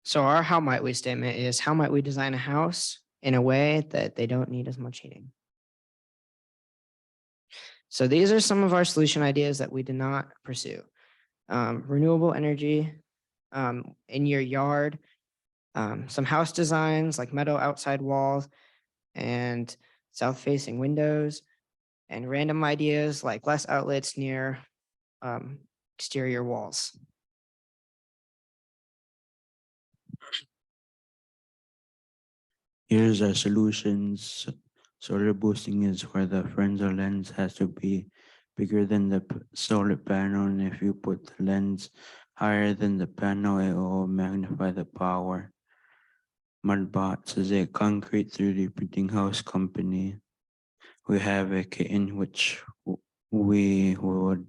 So our how might we statement is how might we design a house in a way that they don't need as much heating? So these are some of our solution ideas that we did not pursue. Renewable energy in your yard, some house designs like metal outside walls and south-facing windows, and random ideas like less outlets near exterior walls. Here's our solutions. Solar boosting is where the Fresnel lens has to be bigger than the solar panel, and if you put the lens higher than the panel, it will magnify the power. Mudbots is a concrete 3D printing house company. We have a kit in which we would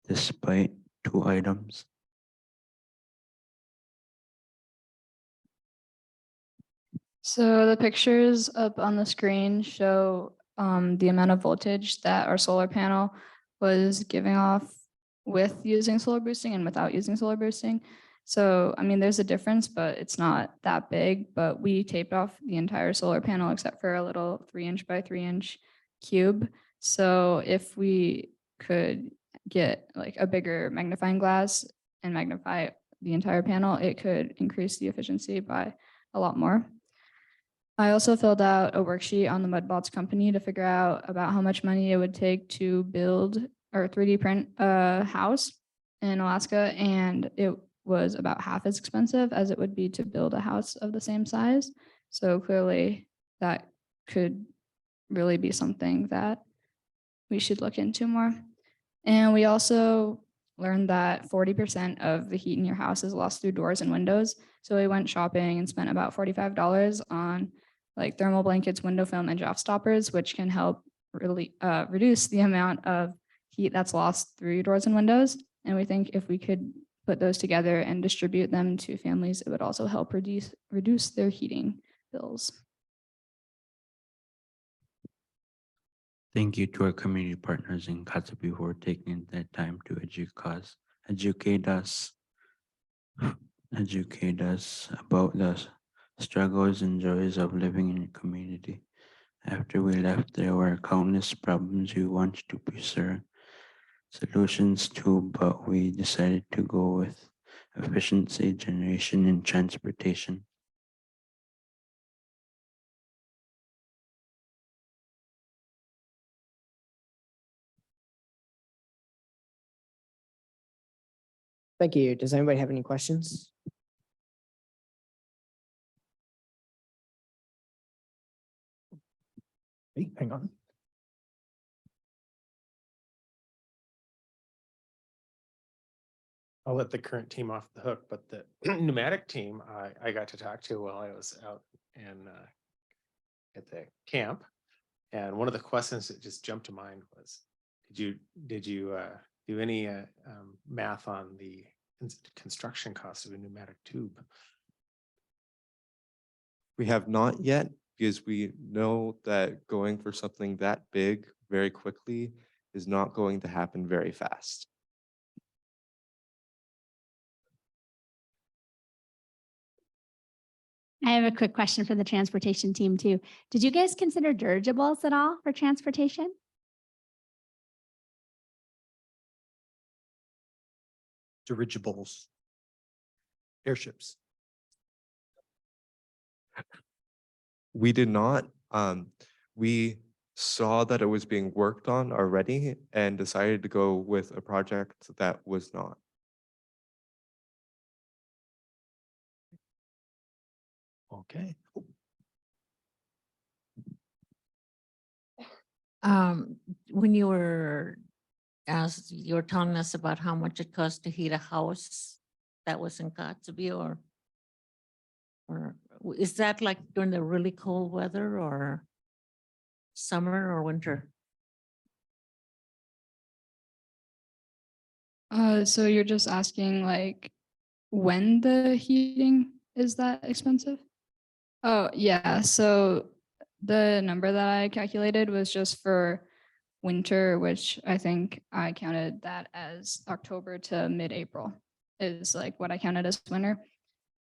display 2 items. So the pictures up on the screen show the amount of voltage that our solar panel was giving off with using solar boosting and without using solar boosting. So, I mean, there's a difference, but it's not that big, but we taped off the entire solar panel except for a little 3-inch by 3-inch cube. So if we could get like a bigger magnifying glass and magnify the entire panel, it could increase the efficiency by a lot more. I also filled out a worksheet on the Mudbots company to figure out about how much money it would take to build or 3D print a house in Alaska, and it was about half as expensive as it would be to build a house of the same size. So clearly that could really be something that we should look into more. And we also learned that 40% of the heat in your house is lost through doors and windows. So we went shopping and spent about $45 on like thermal blankets, window film, and draft stoppers, which can help really reduce the amount of heat that's lost through your doors and windows. And we think if we could put those together and distribute them to families, it would also help reduce their heating bills. Thank you to our community partners in Kotzebue for taking the time to educate us about the struggles and joys of living in a community. After we left, there were countless problems we wanted to pursue solutions to, but we decided to go with efficiency generation and transportation. Thank you. Does anybody have any questions? Hey, hang on. I'll let the current team off the hook, but the pneumatic team I got to talk to while I was out in at the camp. And one of the questions that just jumped to mind was, did you do any math on the construction cost of a pneumatic tube? We have not yet. because we know that going for something that big very quickly is not going to happen very fast. I have a quick question for the transportation team too. Did you guys consider dirigibles at all for transportation? Dirigibles. Airships. We did not. We saw that it was being worked on already and decided to go with a project that was not. Okay. When you were, as you were telling us about how much it costs to heat a house, that was in Kotzebue, or is that like during the really cold weather or summer or winter? So you're just asking like when the heating is that expensive? Oh, yeah. So the number that I calculated was just for winter, which I think I counted that as October to mid-April is like what I counted as winter.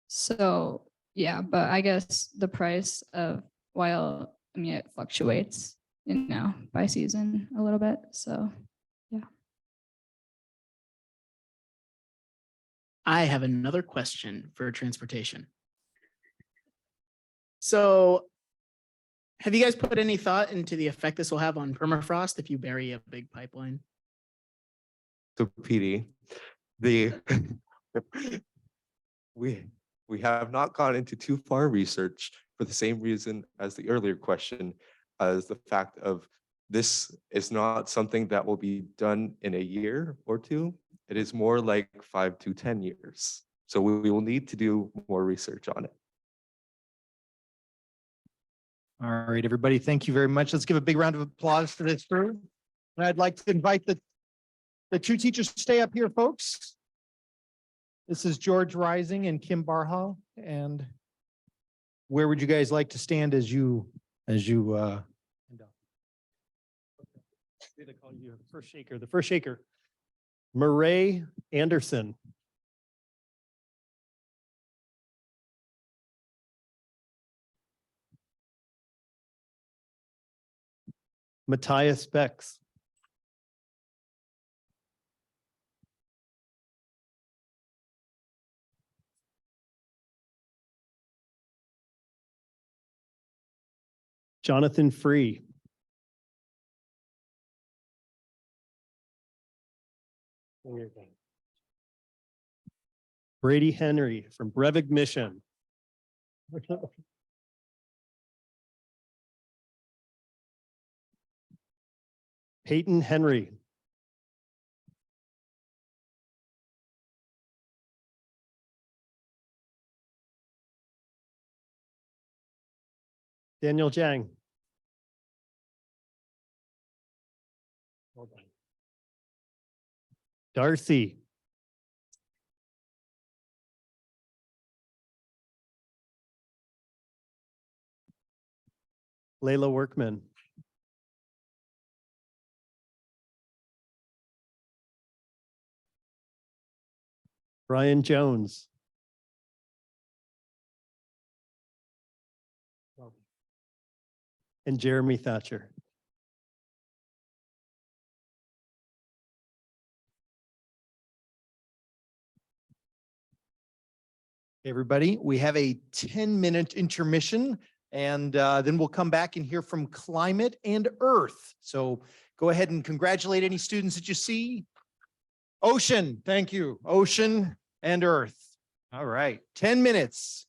So yeah, but I guess the price of, while, I mean, it fluctuates, by season a little bit. So yeah. I have another question for transportation. So have you guys put any thought into the effect this will have on permafrost if you bury a big pipeline? So PD, we have not gone into too far research for the same reason as the earlier question, as the fact of this is not something that will be done in a year or two. It is more like 5 to 10 years. So we will need to do more research on it. All right, everybody, thank you very much. Let's give a big round of applause for this group. And I'd like to invite the two teachers to stay up here, folks. This is George Rising and Kim Barhal. And where would you guys like to stand as you They call you the first shaker. Murray Anderson. Matthias Becks. Jonathan Free. Brady Henry from Brevig Mission. Peyton Henry. Daniel Jiang. Darcy. Layla Workman. Brian Jones. And Jeremy Thatcher. Everybody, we have a 10-minute intermission, and then we'll come back and hear from Climate and Earth. So go ahead and congratulate any students that you see. Ocean, thank you. Ocean and Earth. All right, 10 minutes.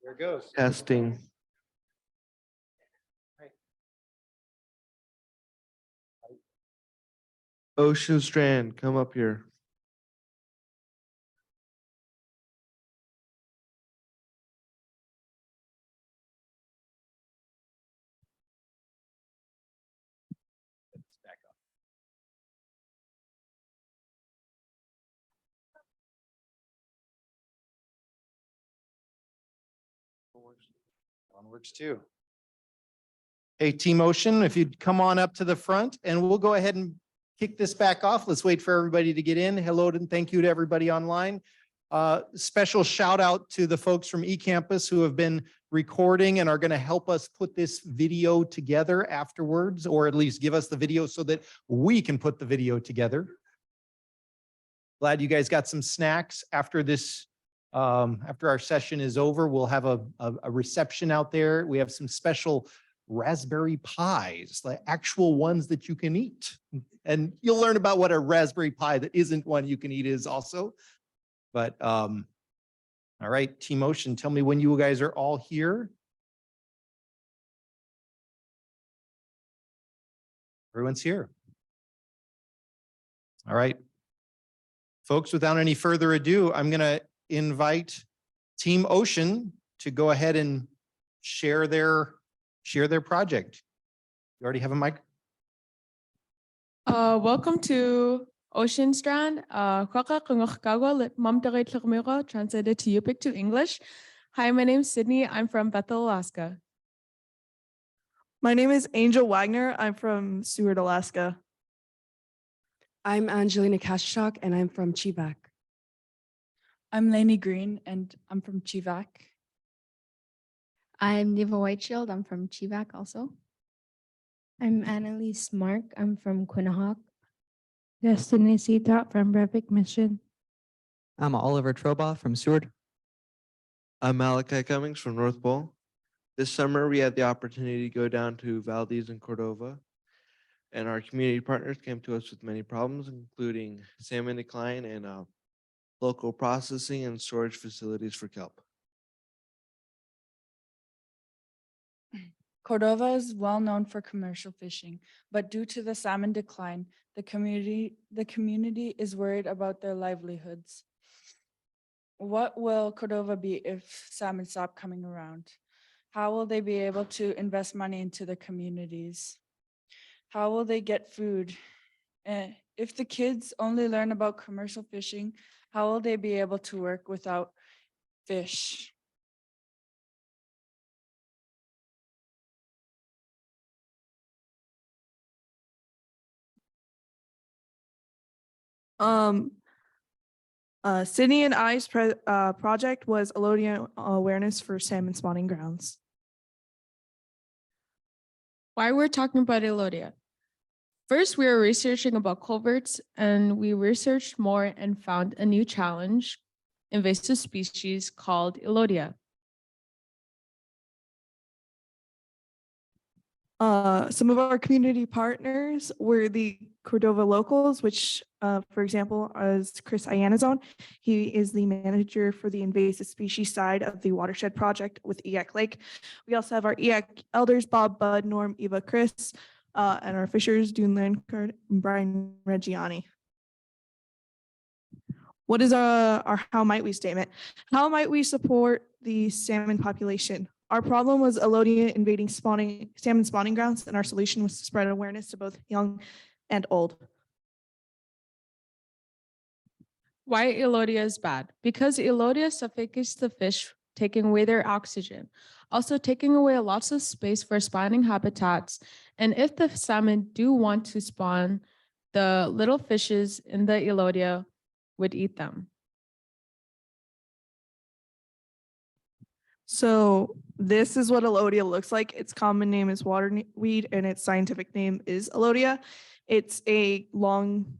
There it goes. Testing. Ocean Strand, come up here. Onwards too. Hey, Team Ocean, if you'd come on up to the front and we'll go ahead and kick this back off. Let's wait for everybody to get in. Hello and thank you to everybody online. Special shout out to the folks from eCampus who have been recording and are going to help us put this video together afterwards, or at least give us the video so that we can put the video together. Glad you guys got some snacks after this. After our session is over, we'll have a reception out there. We have some special raspberry pies, like actual ones that you can eat. And you'll learn about what a raspberry pie that isn't one you can eat is also. But all right, Team Ocean, tell me when you guys are all here. Everyone's here. All right. Folks, without any further ado, I'm going to invite Team Ocean to go ahead and share their project. You already have a mic? Welcome to Ocean Strand. Translated to Yupik to English. Hi, my name is Sydney. I'm from Bethel, Alaska. My name is Angel Wagner. I'm from Seward, Alaska. I'm Angelina Kashchak and I'm from Chivak. I'm Lainey Green and I'm from Chivak. I'm Neva Whiteshield. I'm from Chivak also. I'm Annalise Mark. I'm from Quinnahock. Destiny Seatot from Breivik Mission. I'm Oliver Trobaugh from Seward. I'm Malachi Cummings from North Pole. This summer, we had the opportunity to go down to Valdez and Cordova, and our community partners came to us with many problems, including salmon decline and local processing and storage facilities for kelp. Cordova is well known for commercial fishing, but due to the salmon decline, the community is worried about their livelihoods. What will Cordova be if salmon stop coming around? How will they be able to invest money into the communities? How will they get food? If the kids only learn about commercial fishing, how will they be able to work without fish? Sydney and I's project was Elodian awareness for salmon spawning grounds. Why we're talking about Elodia? First, we were researching about culverts and we researched more and found a new challenge, invasive species called Elodia. Some of our community partners were the Cordova locals, which, for example, is Chris Ianazon. He is the manager for the invasive species side of the watershed project with EAC Lake. We also have our EAC elders, Bob, Bud, Norm, Eva, Chris, and our fishers, Dune Lancard, and Brian Reggiani. What is our how might we statement? How might we support the salmon population? Our problem was Elodia invading salmon spawning grounds, and our solution was to spread awareness to both young and old. Why Elodia is bad? Because Elodia suffocates the fish, taking away their oxygen, also taking away lots of space for spawning habitats. And if the salmon do want to spawn, the little fishes in the Elodia would eat them. So this is what Elodia looks like. Its common name is waterweed and its scientific name is Elodia. It's a long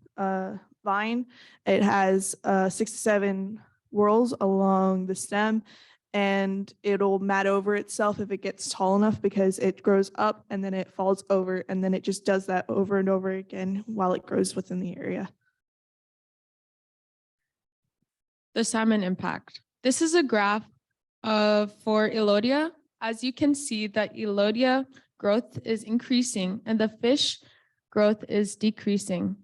vine. It has 6 to 7 whorls along the stem, and it'll mat over itself if it gets tall enough because it grows up and then it falls over, and then it just does that over and over again while it grows within the area. The salmon impact. This is a graph For Elodia, as you can see that Elodia growth is increasing and the fish growth is decreasing.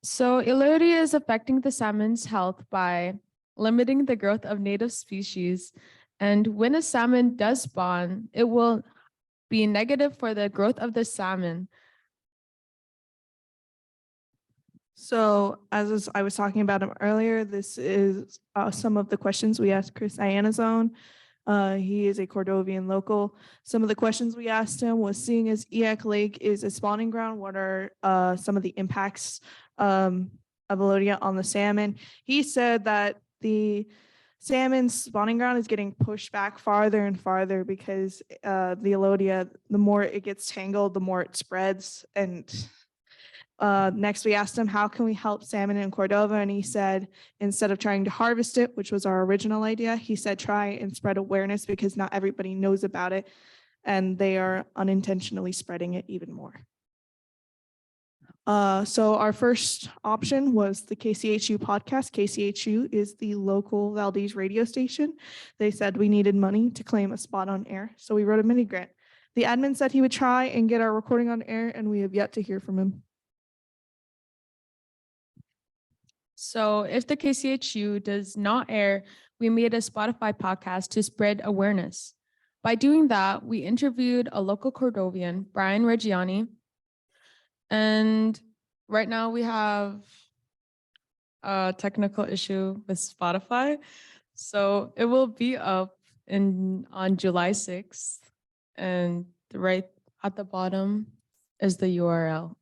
So Elodia is affecting the salmon's health by limiting the growth of native species. And when a salmon does spawn, it will be negative for the growth of the salmon. So I was talking about him earlier, this is some of the questions we asked Chris Iannazone. He is a Cordovian local. Some of the questions we asked him was, seeing as Eak Lake is a spawning ground, what are some of the impacts of Elodia on the salmon? He said that the salmon's spawning ground is getting pushed back farther and farther because the Elodia, the more it gets tangled, the more it spreads. And next, we asked him, how can we help salmon in Cordova? And he said, instead of trying to harvest it, which was our original idea, he said, try and spread awareness because not everybody knows about it and they are unintentionally spreading it even more. So our first option was the KCHU podcast. KCHU is the local Valdez radio station. They said we needed money to claim a spot on air, so we wrote a mini grant. The admin said he would try and get our recording on air, and we have yet to hear from him. So if the KCHU does not air, we made a Spotify podcast to spread awareness. By doing that, we interviewed a local Cordovian, Brian Reggiani. And right now we have a technical issue with Spotify. So it will be up on July 6th. And right at the bottom is the URL.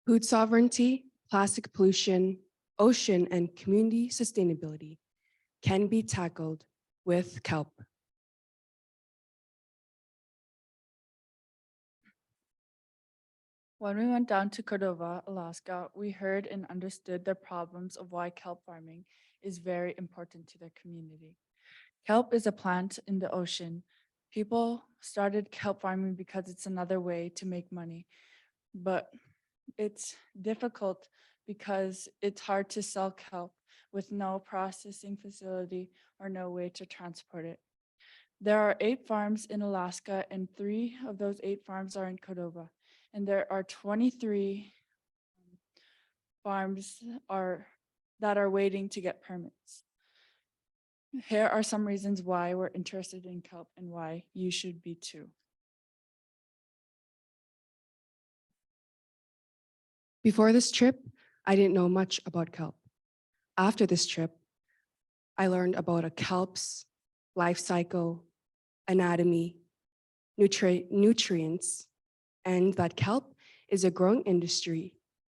Food sovereignty, plastic pollution, ocean and community sustainability can be tackled with kelp. When we went down to Cordova, Alaska, we heard and understood the problems of why kelp farming is very important to their community. Kelp is a plant in the ocean. People started kelp farming because it's another way to make money, but it's difficult because it's hard to sell kelp with no processing facility or no way to transport it. There are 8 farms in Alaska, and 3 of those 8 farms are in Cordova. And there are 23 farms that are waiting to get permits. Here are some reasons why we're interested in kelp and why you should be too. Before this trip, I didn't know much about kelp. After this trip, I learned about a kelp's life cycle, anatomy, nutrients, and that kelp is a growing industry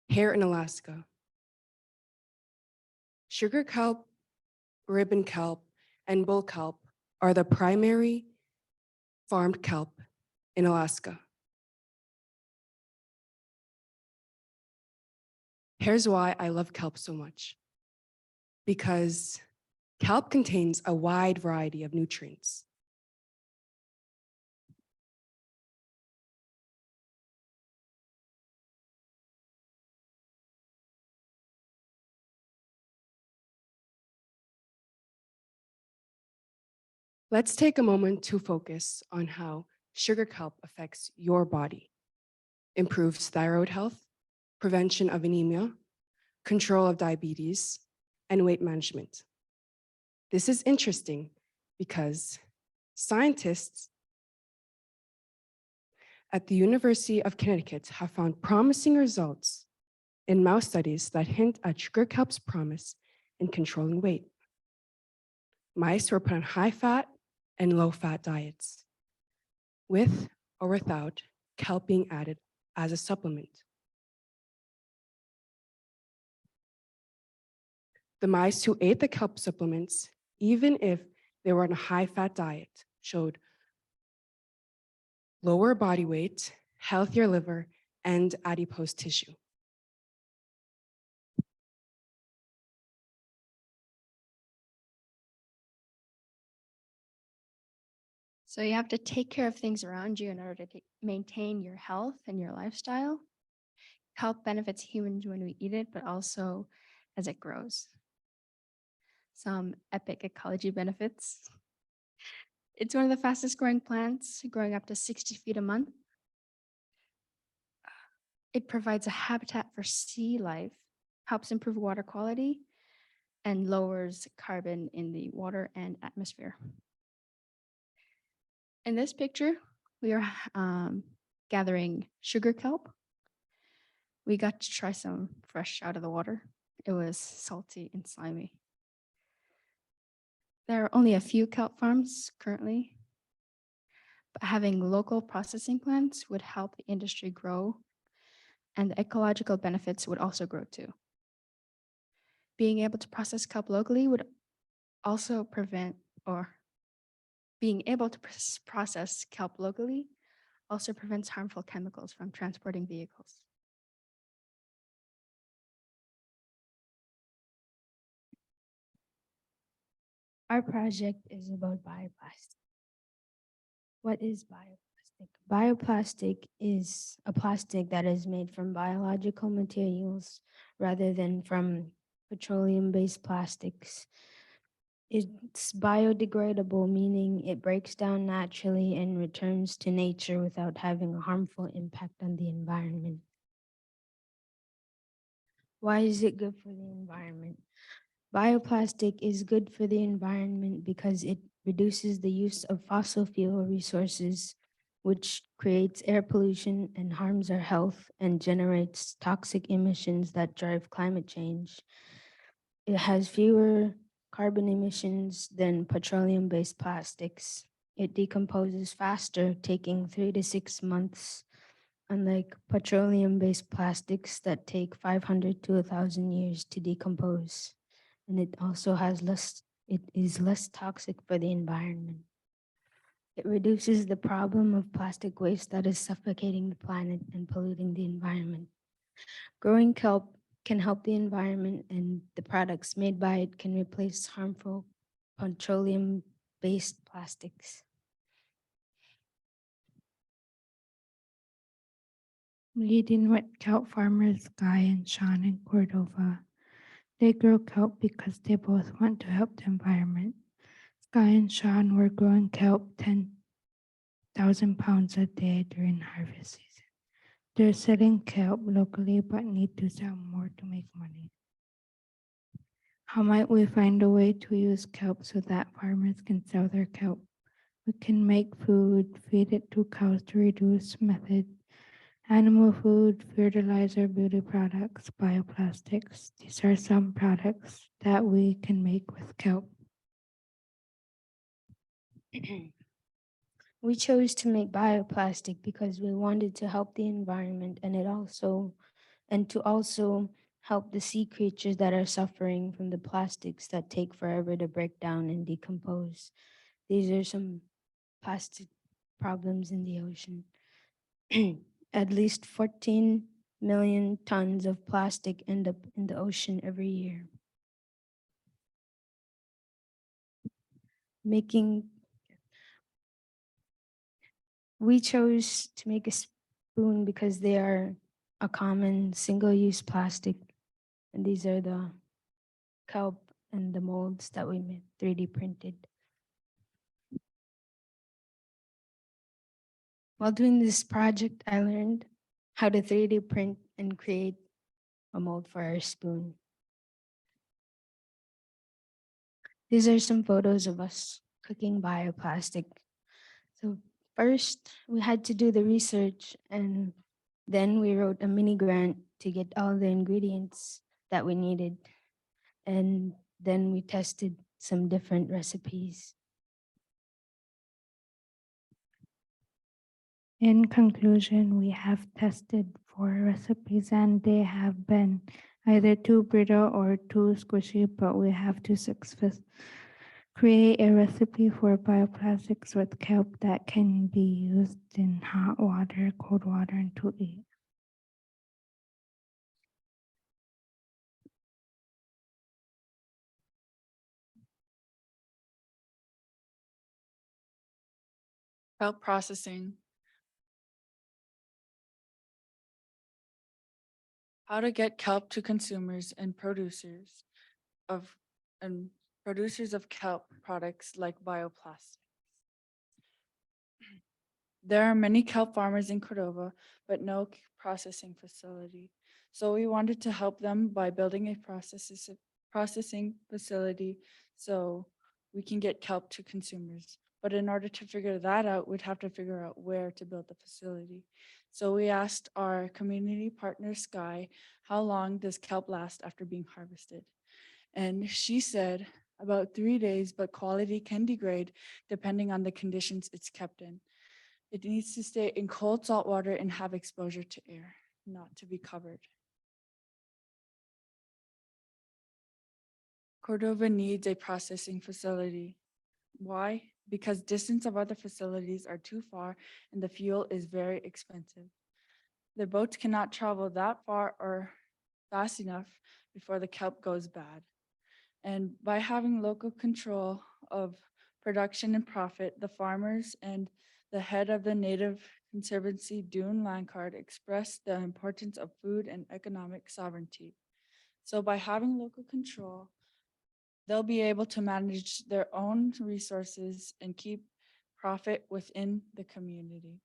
here in Alaska. Sugar kelp, ribbon kelp, and bull kelp are the primary farmed kelp in Alaska. Here's why I love kelp so much. Because kelp contains a wide variety of nutrients. Let's take a moment to focus on how sugar kelp affects your body. Improves thyroid health, prevention of anemia, control of diabetes, and weight management. This is interesting because scientists at the University of Connecticut have found promising results in mouse studies that hint at sugar kelp's promise in controlling weight. Mice were put on high-fat and low-fat diets, with or without kelp being added as a supplement. The mice who ate the kelp supplements, even if they were on a high-fat diet, showed lower body weight, healthier liver, and adipose tissue. So you have to take care of things around you in order to maintain your health and your lifestyle. Kelp benefits humans when we eat it, but also as it grows. Some epic ecology benefits. It's one of the fastest growing plants, growing up to 60 feet a month. It provides a habitat for sea life, helps improve water quality, and lowers carbon in the water and atmosphere. In this picture, we are gathering sugar kelp. We got to try some fresh out of the water. It was salty and slimy. There are only a few kelp farms currently, but having local processing plants would help the industry grow, and the ecological benefits would also grow too. Being able to process kelp locally would also prevent, or being able to process kelp locally also prevents harmful chemicals from transporting vehicles. Our project is about bioplastic. What is bioplastic? Bioplastic is a plastic that is made from biological materials rather than from petroleum-based plastics. It's biodegradable, meaning it breaks down naturally and returns to nature without having a harmful impact on the environment. Why is it good for the environment? Bioplastic is good for the environment because it reduces the use of fossil fuel resources, which creates air pollution and harms our health and generates toxic emissions that drive climate change. It has fewer carbon emissions than petroleum-based plastics. It decomposes faster, taking 3 to 6 months, unlike petroleum-based plastics that take 500 to 1,000 years to decompose. And it also is less toxic for the environment. It reduces the problem of plastic waste that is suffocating the planet and polluting the environment. Growing kelp can help the environment, and the products made by it can replace harmful petroleum-based plastics. Leading with kelp farmers Guy and Sean in Cordova. They grow kelp because they both want to help the environment. Guy and Sean were growing kelp 10,000 pounds a day during harvest season. They're selling kelp locally but need to sell more to make money. How might we find a way to use kelp so that farmers can sell their kelp? We can make food, feed it to cows to reduce methane, animal food, fertilizer, beauty products, bioplastics. These are some products that we can make with kelp. We chose to make bioplastic because we wanted to help the environment and to also help the sea creatures that are suffering from the plastics that take forever to break down and decompose. These are some plastic problems in the ocean. At least 14 million tons of plastic end up in the ocean every year. We chose to make a spoon because they are a common single-use plastic. And these are the kelp and the molds that we made 3D printed. While doing this project, I learned how to 3D print and create a mold for our spoon. These are some photos of us cooking bioplastic. So first, we had to do the research, and then we wrote a mini grant to get all the ingredients that we needed. And then we tested some different recipes. In conclusion, we have tested 4 recipes and they have been either too brittle or too squishy, but we have to create a recipe for bioplastics with kelp that can be used in hot water, cold water, and to eat. kelp processing, how to get kelp to consumers and of and producers of kelp products like bioplastics. There are many kelp farmers in Cordova, but no processing facility. So we wanted to help them by building a processing facility so we can get kelp to consumers. But in order to figure that out, we'd have to figure out where to build the facility. So we asked our community partner, Sky, how long does kelp last after being harvested? And she said about 3 days, but quality can degrade depending on the conditions it's kept in. It needs to stay in cold salt water and have exposure to air, not to be covered. Cordova needs a processing facility. Why? Because distance of other facilities are too far and the fuel is very expensive. The boats cannot travel that far or fast enough before the kelp goes bad. And by having local control of production and profit, the farmers and the head of the Native Conservancy, Dune Lankard, expressed the importance of food and economic sovereignty. So by having local control, they'll be able to manage their own resources and keep profit within the community.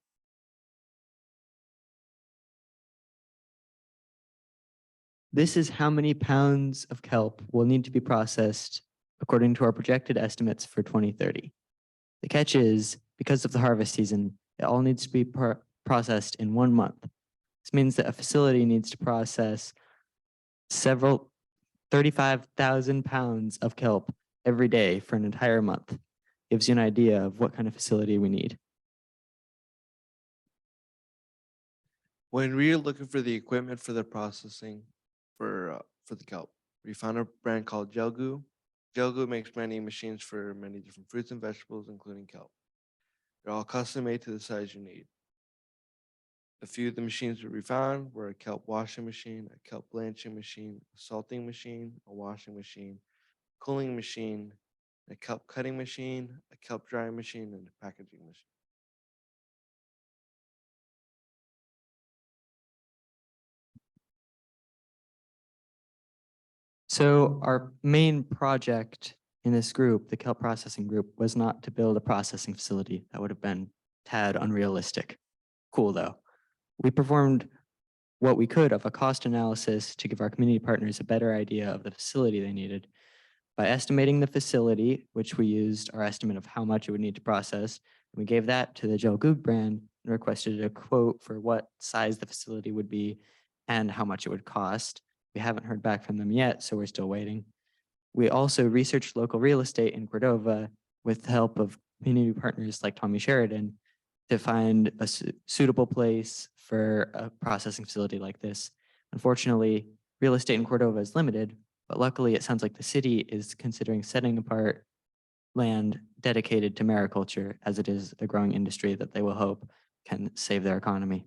This is how many pounds of kelp will need to be processed according to our projected estimates for 2030. The catch is, because of the harvest season, it all needs to be processed in 1 month. This means that a facility needs to process 35,000 pounds of kelp every day for an entire month. Gives you an idea of what kind of facility we need. When we were looking for the equipment for the processing for the kelp, we found a brand called Gelgoo. Gelgoo makes many machines for many different fruits and vegetables, including kelp. They're all custom made to the size you need. A few of the machines that we found were a kelp washing machine, a kelp blanching machine, a salting machine, a washing machine, cooling machine, a kelp cutting machine, a kelp drying machine, and a packaging machine. So our main project in this group, the kelp processing group, was not to build a processing facility. That would have been tad unrealistic. Cool though. We performed what we could of a cost analysis to give our community partners a better idea of the facility they needed. By estimating the facility, which we used our estimate of how much it would need to process, we gave that to the Gelgoo brand and requested a quote for what size the facility would be and how much it would cost. We haven't heard back from them yet, so we're still waiting. We also researched local real estate in Cordova with the help of community partners like Tommy Sheridan to find a suitable place for a processing facility like this. Unfortunately, real estate in Cordova is limited, but luckily it sounds like the city is considering setting apart land dedicated to mariculture, as it is a growing industry that they will hope can save their economy.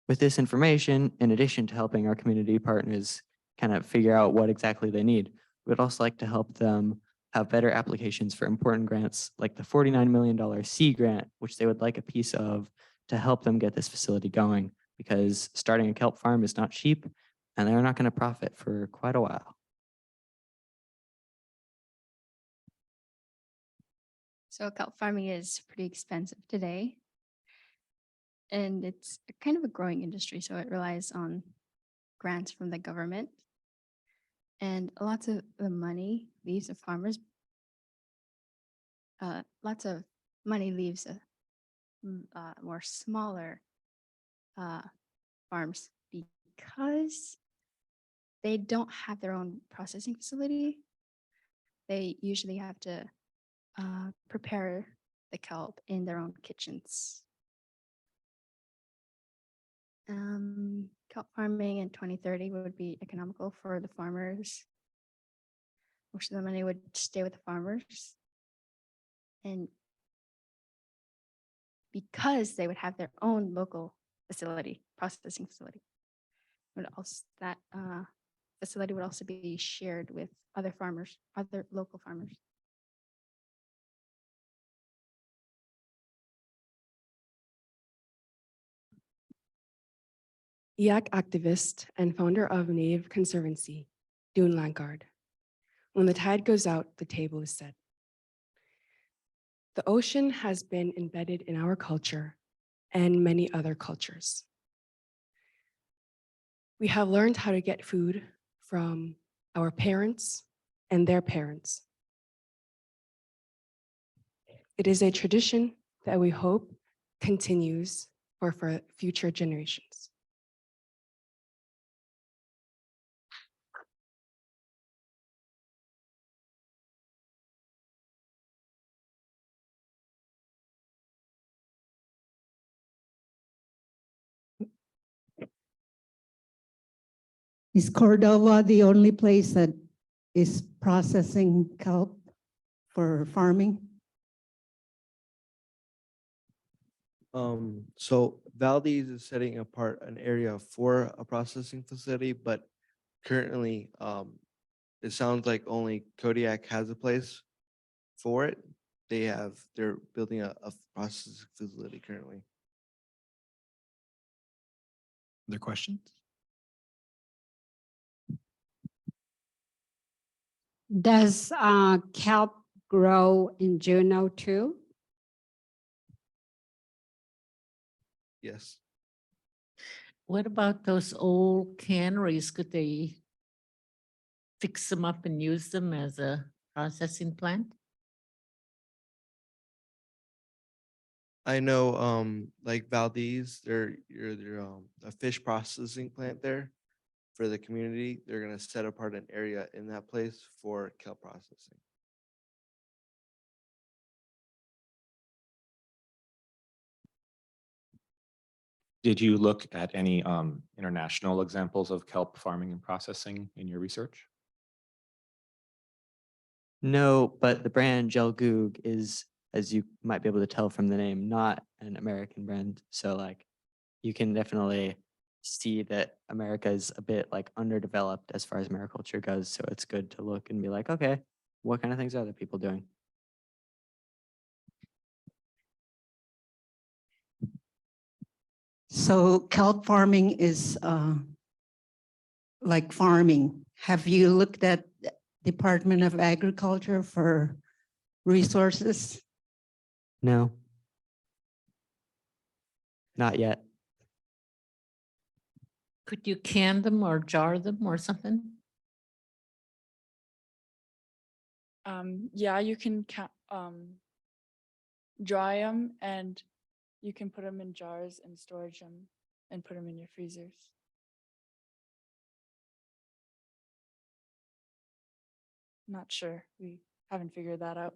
With this information, in addition to helping our community partners kind of figure out what exactly they need, we'd also like to help them have better applications for important grants like the $49 million C grant, which they would like a piece of to help them get this facility going, because starting a kelp farm is not cheap and they're not going to profit for quite a while. So kelp farming is pretty expensive today. And it's kind of a growing industry, so it relies on grants from the government. And lots of the money leaves the farmers. Lots of money leaves more smaller farms because they don't have their own processing facility. They usually have to prepare the kelp in their own kitchens. Kelp farming in 2030 would be economical for the farmers. Most of the money would stay with the farmers. And because they would have their own local facility, processing facility, that facility would also be shared with other farmers, other local farmers. EAC activist and founder of Native Conservancy, Dune Lankard. When the tide goes out, the table is set. The ocean has been embedded in our culture and many other cultures. We have learned how to get food from our parents and their parents. It is a tradition that we hope continues for future generations. Is Cordova the only place that is processing kelp for farming? So Valdez is setting apart an area for a processing facility, but currently, it sounds like only Kodiak has a place for it. They're building a processing facility currently. Other questions? Does kelp grow in Juneau too? Yes. What about those old canneries? Could they fix them up and use them as a processing plant? I know, like Valdez, they're a fish processing plant there for the community. They're gonna set apart an area in that place for kelp processing. Did you look at any international examples of kelp farming and processing in your research? No, but the brand Gel Goog is, as you might be able to tell from the name, not an American brand. So like you can definitely see that America is a bit like underdeveloped as far as mariculture goes. So it's good to look and be like, okay, what kind of things are other people doing? So kelp farming is like farming. Have you looked at Department of Agriculture for resources? No. Not yet. Could you can them or jar them or something? Yeah, you can dry them and you can put them in jars and storage them and put them in your freezers. Not sure. We haven't figured that out.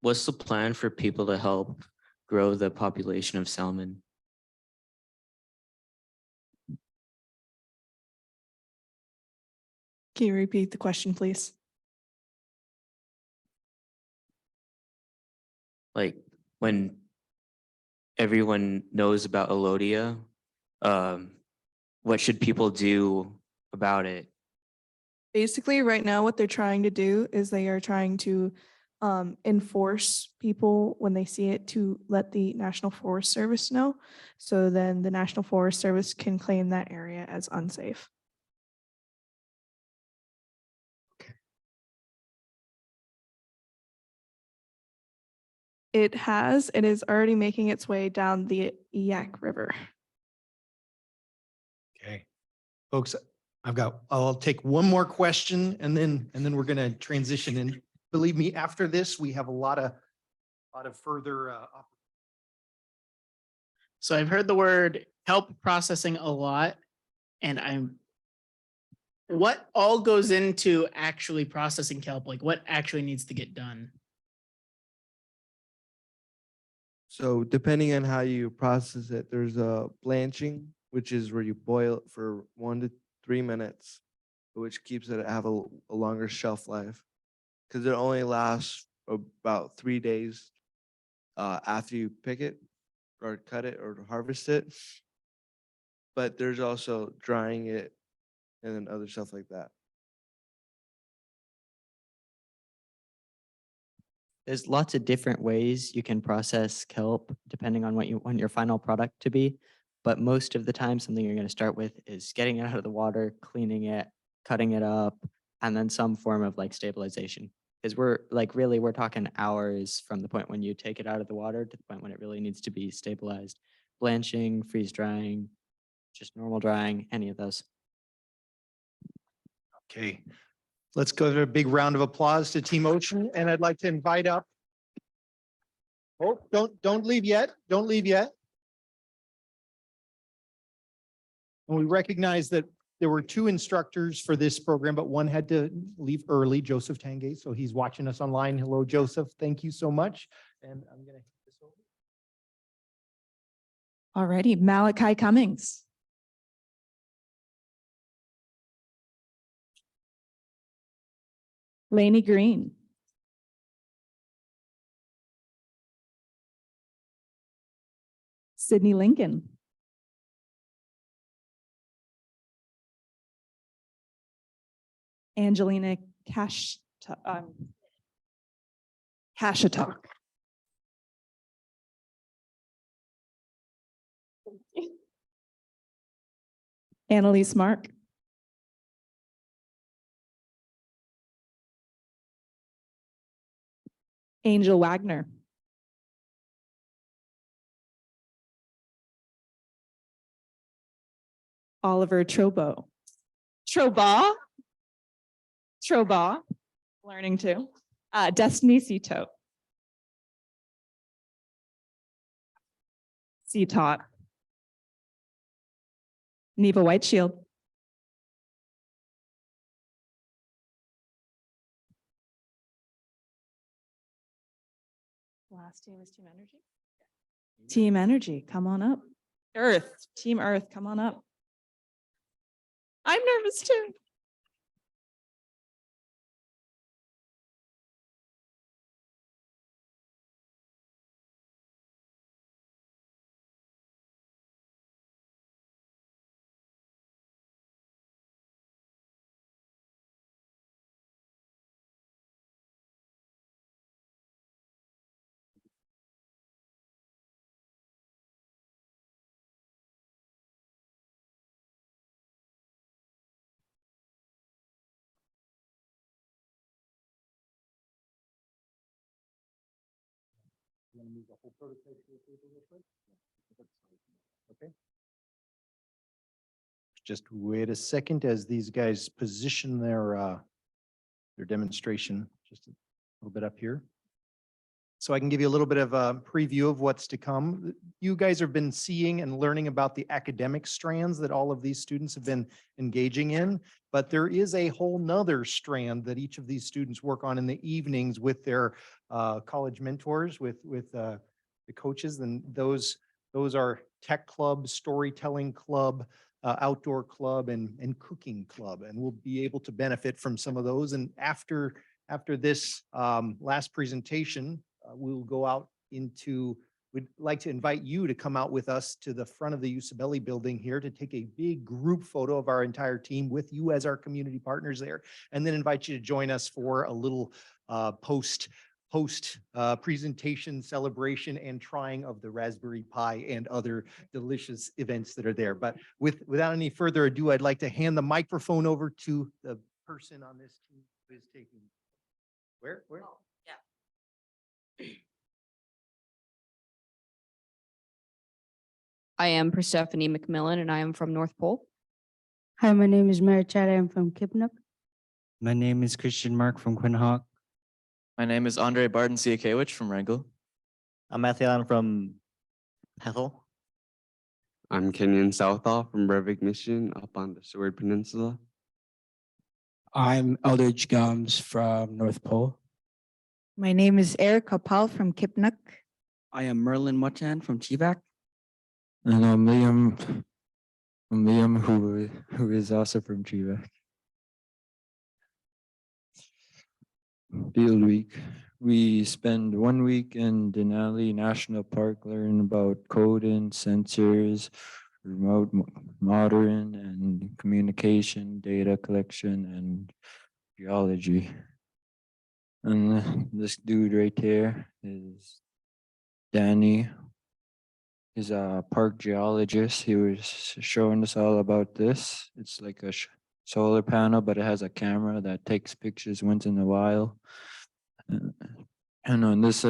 What's the plan for people to help grow the population of salmon? Can you repeat the question, please? Like when everyone knows about Elodia, what should people do about it? Basically, right now, what they're trying to do is they are trying to enforce people when they see it to let the National Forest Service know. So then the National Forest Service can claim that area as unsafe. It is already making its way down the Eyak River. Okay, folks, I'll take one more question and then we're gonna transition. And believe me, after this, we have a lot of further. So I've heard the word kelp processing a lot, and what all goes into actually processing kelp? Like what actually needs to get done? So depending on how you process it, there's a blanching, which is where you boil it for 1 to 3 minutes, which keeps it have a longer shelf life, because it only lasts about 3 days after you pick it or cut it or harvest it. But there's also drying it and then other stuff like that. there's lots of different ways you can process kelp depending on what you want your final product to be. But most of the time, something you're going to start with is getting it out of the water, cleaning it, cutting it up, and then some form of like stabilization. Because we're like really, we're talking hours from the point when you take it out of the water to the point when it really needs to be stabilized. Blanching, freeze drying, just normal drying, any of those. Okay, let's go to a big round of applause to Team Ocean, and I'd like to invite up. Oh, don't leave yet. Don't leave yet. And we recognize that there were 2 instructors for this program, but one had to leave early, Joseph Tangay. So he's watching us online. Hello, Joseph. Thank you so much. And I'm going to hit this over. Alrighty, Malachi Cummings. Laney Green. Sydney Lincoln. Angelina Kashatok. Annalise Mark. Angel Wagner. Oliver Trobaugh. Trobaugh, learning too. Destiny Cito. Cetot. Neva Whiteshield. Last team is Team Energy. Team Energy, come on up. Team Earth, come on up. I'm nervous too. You want to move the whole prototype to the table real quick? Okay. Just wait a second as these guys position their demonstration just a little bit up here. So I can give you a little bit of a preview of what's to come. You guys have been seeing and learning about the academic strands that all of these students have been engaging in, but there is a whole nother strand that each of these students work on in the evenings with their college mentors, with the coaches, and those are tech club, storytelling club, outdoor club, and cooking club, and we'll be able to benefit from some of those. And after this last presentation, we'll go out into, we'd like to invite you to come out with us to the front of the Usabelli building here to take a big group photo of our entire team with you as our community partners there, and then invite you to join us for a little post presentation celebration and trying of the Raspberry Pi and other delicious events that are there. But without any further ado, I'd like to hand the microphone over to the person on this team who is taking. Where? I am Persephone McMillan and I am from North Pole. Hi, my name is Mary Chad. I'm from Kipnup. My name is Christian Mark from Quinhagak. My name is Andre Barton Siakewicz from Wrangell. I'm Matthew Allen from Bethel. I'm Kenyon Southall from Breivik, Michigan, up on the Seward Peninsula. I'm Eldridge Gums from North Pole. My name is Erica Paul from Kipnuk. I am Merlin Mochan from Chivak. And I'm Liam who is also from Chivak. Field week. We spend 1 week in Denali National Park learning about coding, sensors, remote monitoring, and communication, data collection, and geology. And this dude right there is Danny. He's a park geologist. He was showing us all about this. It's like a solar panel, but it has a camera that takes pictures once in a while. And on this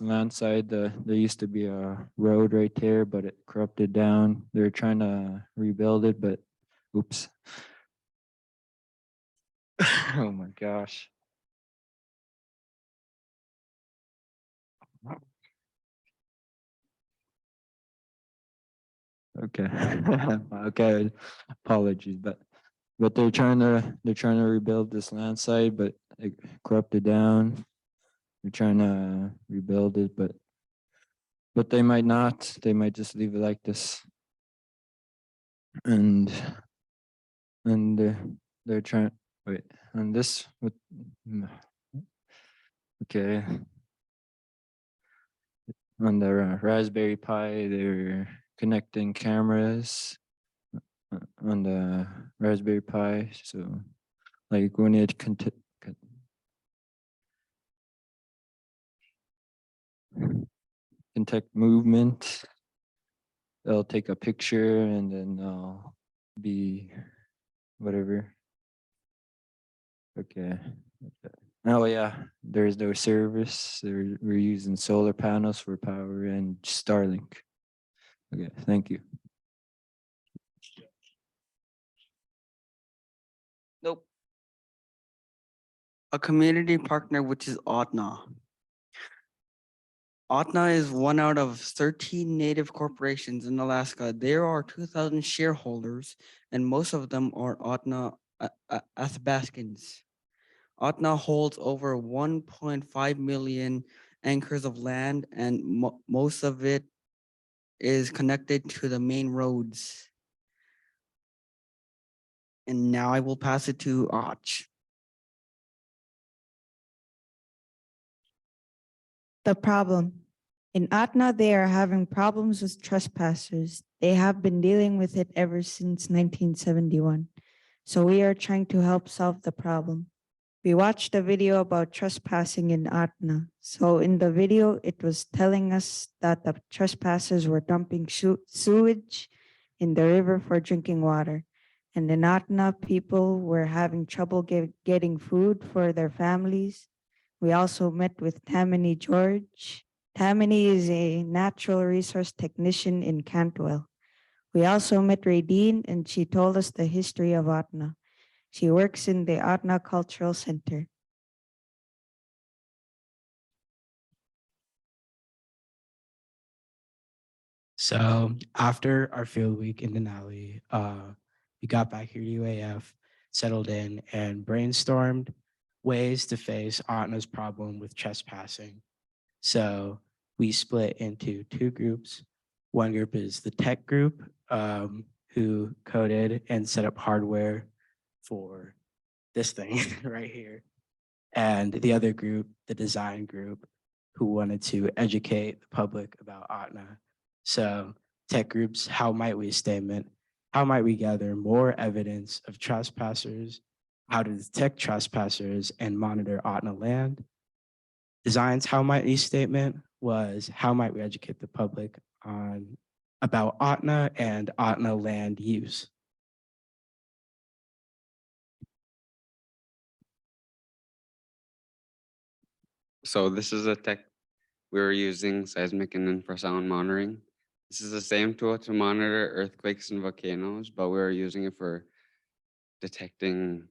land side, there used to be a road right there, but it corrupted down. They're trying to rebuild it, but oops. Oh my gosh. Okay. Okay. Apologies, but they're trying to rebuild this land side, but it corrupted down. They're trying to rebuild it, but they might not. They might just leave it like this. And they're trying wait, and this with okay. On the Raspberry Pi, they're connecting cameras on the Raspberry Pi. So like when it detect movement, they'll take a picture and then they'll be whatever. Okay. Oh yeah, there's no service. We're using solar panels for power and Starlink. Okay, thank you. Nope. A community partner, which is Autna. Autna is one out of 13 native corporations in Alaska. There are 2,000 shareholders, and most of them are Autna Athabascans. Autna holds over 1.5 million acres of land, and most of it is connected to the main roads. And now I will pass it to Arch. The problem. In Autna, they are having problems with trespassers. They have been dealing with it ever since 1971. So we are trying to help solve the problem. We watched a video about trespassing in Autna. So in the video, it was telling us that the trespassers were dumping sewage in the river for drinking water. And in Autna, people were having trouble getting food for their families. We also met with Tammany George. Tammany is a natural resource technician in Cantwell. We also met Radine, and she told us the history of Autna. She works in the Autna Cultural Center. So after our field week in Denali, we got back here to UAF, settled in, and brainstormed ways to face Autna's problem with trespassing. So we split into two groups. One group is the tech group, who coded and set up hardware for this thing right here. And the other group, the design group, who wanted to educate the public about Autna. So tech groups, how might we statement? How might we gather more evidence of trespassers? How to detect trespassers and monitor Autna land? Designs, how might we statement was how might we educate the public on about Autna and Autna land use? So this is a tech we were using, seismic and infrasound monitoring. This is the same tool to monitor earthquakes and volcanoes, but we were using it for detecting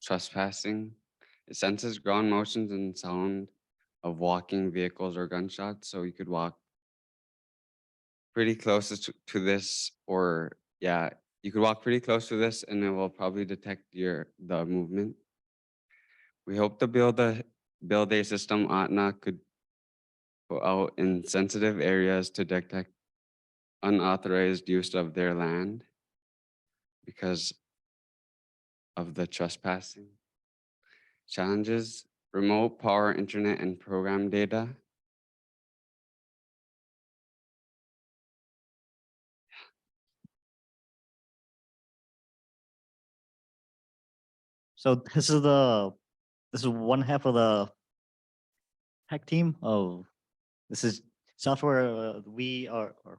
trespassing. It senses ground motions and sound of walking vehicles or gunshots, so you could walk pretty close to this, or yeah, you could walk pretty close to this and it will probably detect the movement. We hope to build a system Autna could put out in sensitive areas to detect unauthorized use of their land because of the trespassing. Challenges: remote power, internet, and program data. So this is one half of the tech team of, this is software, we are, or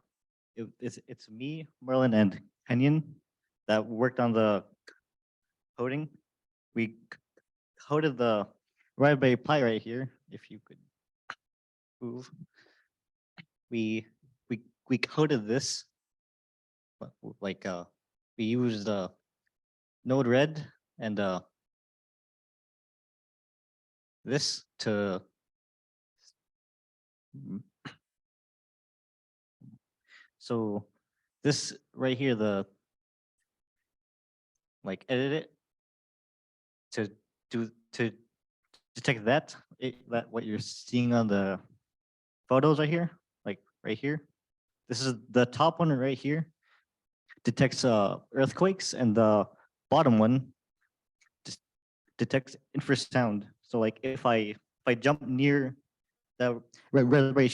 it's me, Merlin, and Kenyon that worked on the coding. We coded the Raspberry Pi right here, if you could move. We coded this, like we used Node-RED and this to so this right here, the like edit it to detect that that what you're seeing on the photos right here, like right here. This is the top one right here detects earthquakes, and the bottom one detects infrasound. So like if I jump near the Raspberry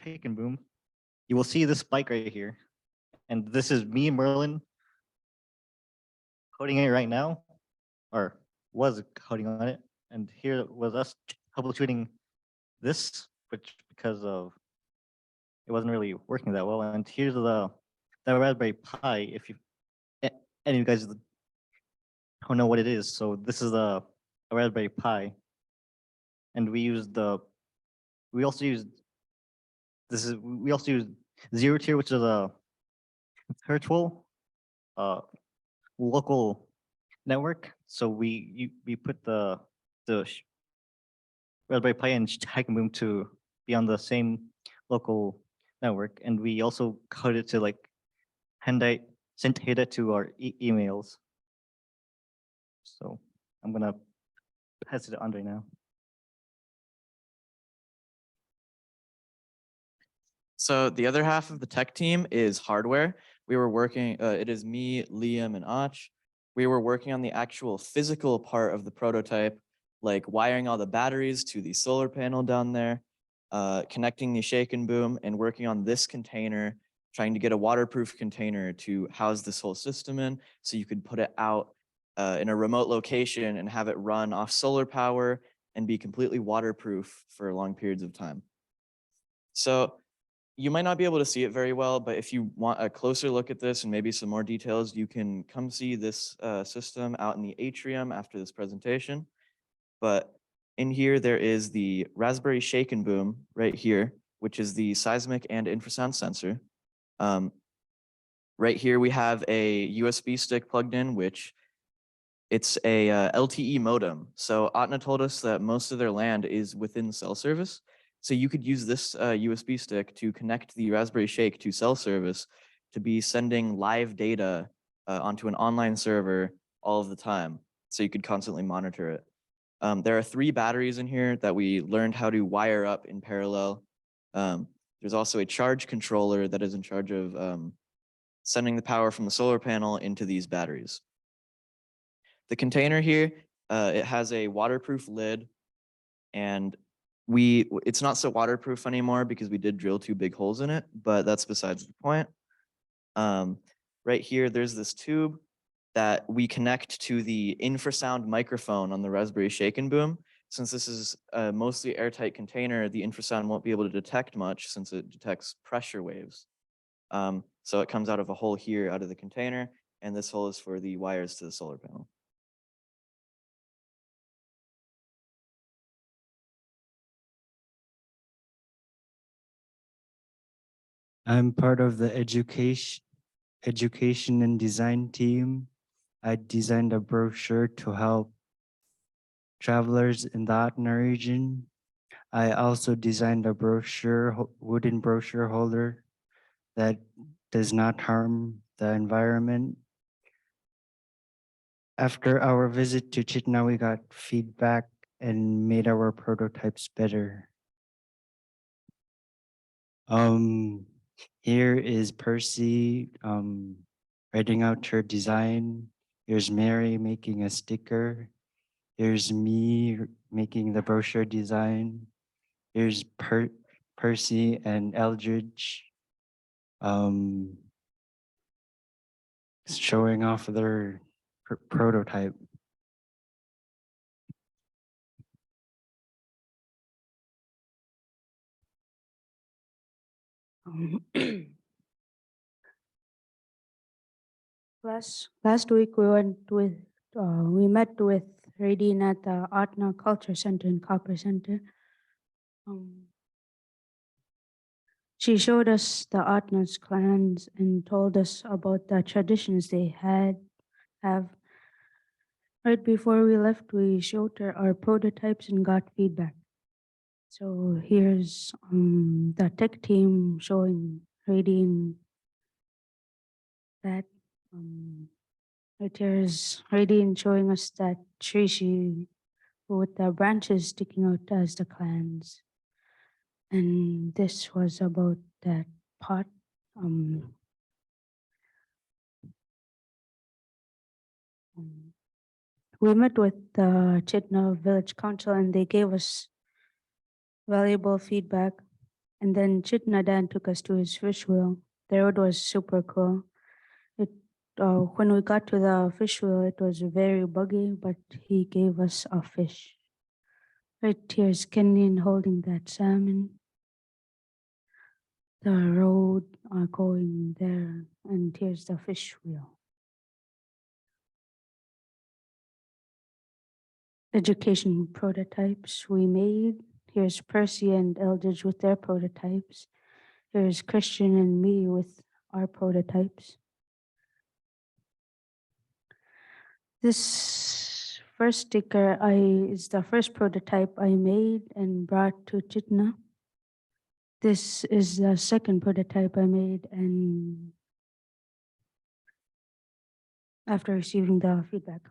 Shaken Boom, you will see this spike right here. And this is me, Merlin, coding it right now, or was coding on it. And here was us troubleshooting this, which because of it wasn't really working that well. And here's the Raspberry Pi. If you any of you guys don't know what it is, so this is a Raspberry Pi, and we also used Zero Tier, which is a virtual local network. So we put the Raspberry Pi and Shaken Boom to be on the same local network, and we also coded to like send data to our emails. So I'm gonna pass it to Andre now. So the other half of the tech team is hardware. We were working, it is me, Liam, and Ach. We were working on the actual physical part of the prototype, like wiring all the batteries to the solar panel down there, connecting the Shaken Boom, and working on this container, trying to get a waterproof container to house this whole system in, so you could put it out in a remote location and have it run off solar power and be completely waterproof for long periods of time. So you might not be able to see it very well, but if you want a closer look at this and maybe some more details, you can come see this system out in the atrium after this presentation. But in here, there is the Raspberry Shaken Boom right here, which is the seismic and infrasound sensor. Right here, we have a USB stick plugged in, which it's a LTE modem. So Atna told us that most of their land is within cell service. So you could use this USB stick to connect the Raspberry Shake to cell service to be sending live data onto an online server all of the time. So you could constantly monitor it. There are 3 batteries in here that we learned how to wire up in parallel. There's also a charge controller that is in charge of sending the power from the solar panel into these batteries. The container here, it has a waterproof lid, and it's not so waterproof anymore because we did drill 2 big holes in it, but that's besides the point. Right here, there's this tube that we connect to the infrasound microphone on the Raspberry Shaken Boom. Since this is a mostly airtight container, the infrasound won't be able to detect much since it detects pressure waves. So it comes out of a hole here out of the container, and this hole is for the wires to the solar panel. I'm part of the education and design team. I designed a brochure to help travelers in the Atna region. I also designed a wooden brochure holder that does not harm the environment. After our visit to Chitna, we got feedback and made our prototypes better. Here is Percy writing out her design. Here's Mary making a sticker. Here's me making the brochure design. Here's Percy and Eldridge showing off their prototype. Um, last week we met with Radine at the Atna Culture Center in Copper Center. She showed us the Atna's clans and told us about the traditions they have. Right before we left, we showed her our prototypes and got feedback. So here's the tech team showing Radine that. Right here's Radine showing us that tree with the branches sticking out as the clans. And this was about that pot. We met with the Chitna Village Council and they gave us valuable feedback. And then Chitna Dan took us to his fish wheel. The road was super cool. When we got to the fish wheel, it was very buggy, but he gave us a fish. Right here's Kenyon holding that salmon. The road going there, and here's the fish wheel. Education prototypes we made. Here's Percy and Eldridge with their prototypes. Here's Christian and me with our prototypes. This first sticker is the first prototype I made and brought to Chitna. This is the second prototype I made and after receiving the feedback.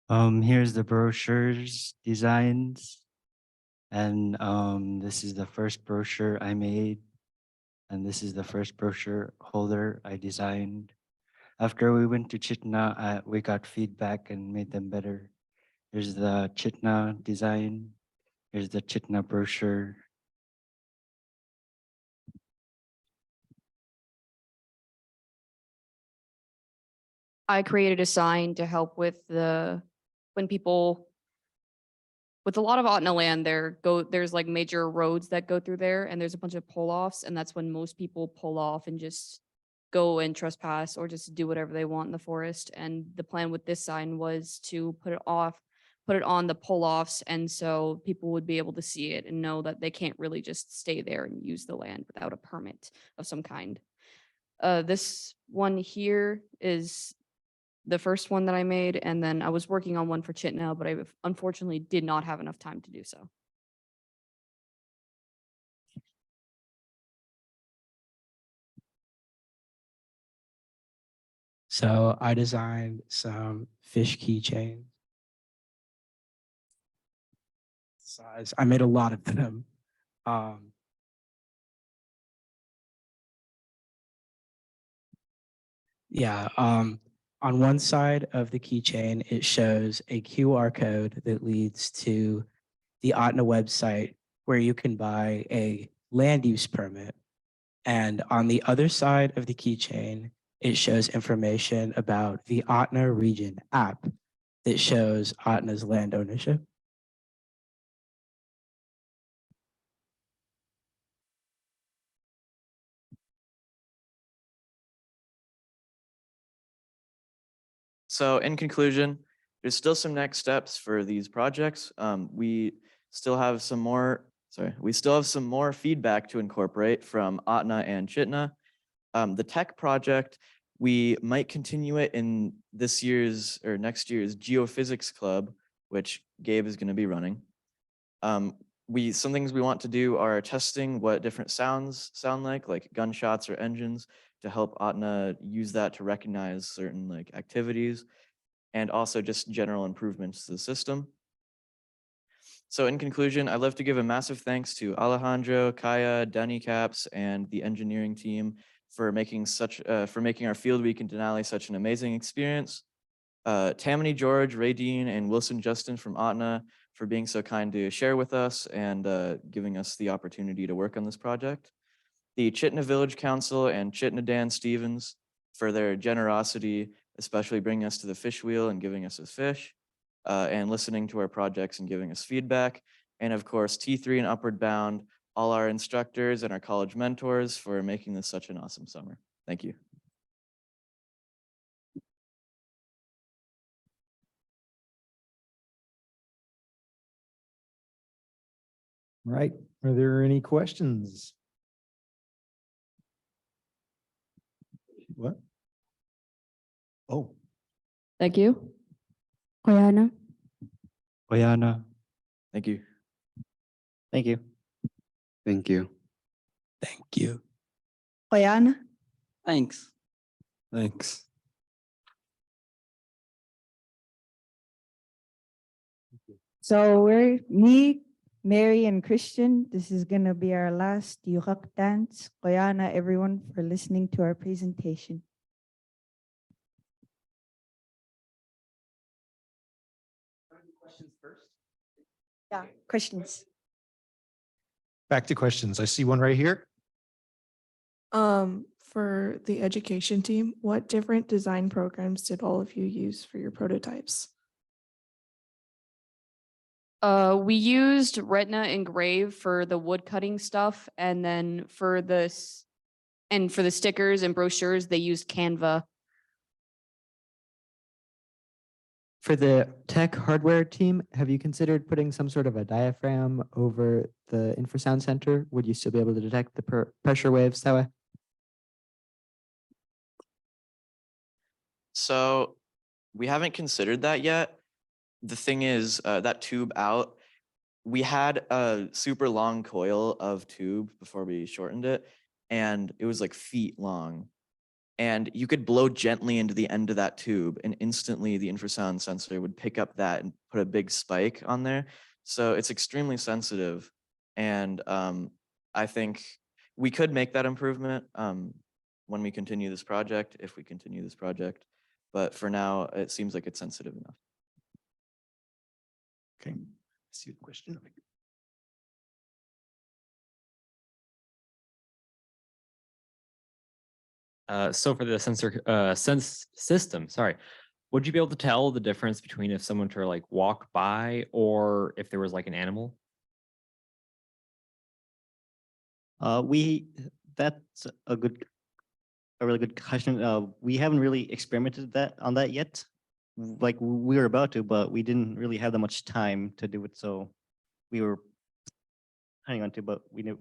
Here's the brochures designs. And this is the first brochure I made. And this is the first brochure holder I designed. After we went to Chitna, we got feedback and made them better. Here's the Chitna design. Here's the Chitna brochure. I created a sign to help with when people, with a lot of Otna land, there's like major roads that go through there and there's a bunch of pull-offs and that's when most people pull off and just go and trespass or just do whatever they want in the forest. And the plan with this sign was to put it on the pull-offs and so people would be able to see it and know that they can't really just stay there and use the land without a permit of some kind. This one here is the first one that I made, and then I was working on one for Chitna, but I unfortunately did not have enough time to do so. So I designed some fish keychains. Size. I made a lot of them. On one side of the keychain, it shows a QR code that leads to the Otna website where you can buy a land use permit. And on the other side of the keychain, it shows information about the Otna Region app that shows Otna's land ownership. So in conclusion, there's still some next steps for these projects. We still have some more feedback to incorporate from Atna and Chitna. The tech project, we might continue it in this year's or next year's geophysics club, which Gabe is going to be running. Some things we want to do are testing what different sounds sound like gunshots or engines, to help Atna use that to recognize certain activities, and also just general improvements to the system. So in conclusion, I'd love to give a massive thanks to Alejandro, Kaya, Danny Caps, and the engineering team for making our Field Week in Denali such an amazing experience. Tammany George, Ray Dean, and Wilson Justin from Atna for being so kind to share with us and giving us the opportunity to work on this project. The Chitna Village Council and Chitna Dan Stevens for their generosity, especially bringing us to the fish wheel and giving us his fish. and listening to our projects and giving us feedback. And of course, T3 and Upward Bound, all our instructors and our college mentors for making this such an awesome summer. Thank you. Right. Are there any questions? What? Oh, Thank you. Oyana. Oyana. Thank you. Thank you. Thank you. Thank you. Oyana. Thanks. Thanks. So me, Mary, and Christian. This is gonna be our last Yurak dance. Oyana, everyone, for listening to our presentation. Questions first? Yeah, questions. back to questions. I see one right here. For the education team, what different design programs did all of you use for your prototypes? We used Retina Engrave for the wood cutting stuff, and then for the stickers and brochures, they used Canva. For the tech hardware team, have you considered putting some sort of a diaphragm over the infrasound center? Would you still be able to detect the pressure waves that way? So we haven't considered that yet. The thing is, that tube out, we had a super long coil of tube before we shortened it, and it was like feet long. And you could blow gently into the end of that tube, and instantly the infrasound sensor would pick up that and put a big spike on there. So it's extremely sensitive. And I think we could make that improvement when we continue this project, if we continue this project. But for now, it seems like it's sensitive enough. Okay. See the question. So for the sensor sense system, sorry, would you be able to tell the difference between if someone were to like walk by or if there was like an animal? That's a really good question. We haven't really experimented on that yet. Like we were about to, but we didn't really have that much time to do it. So we were planning on to, but we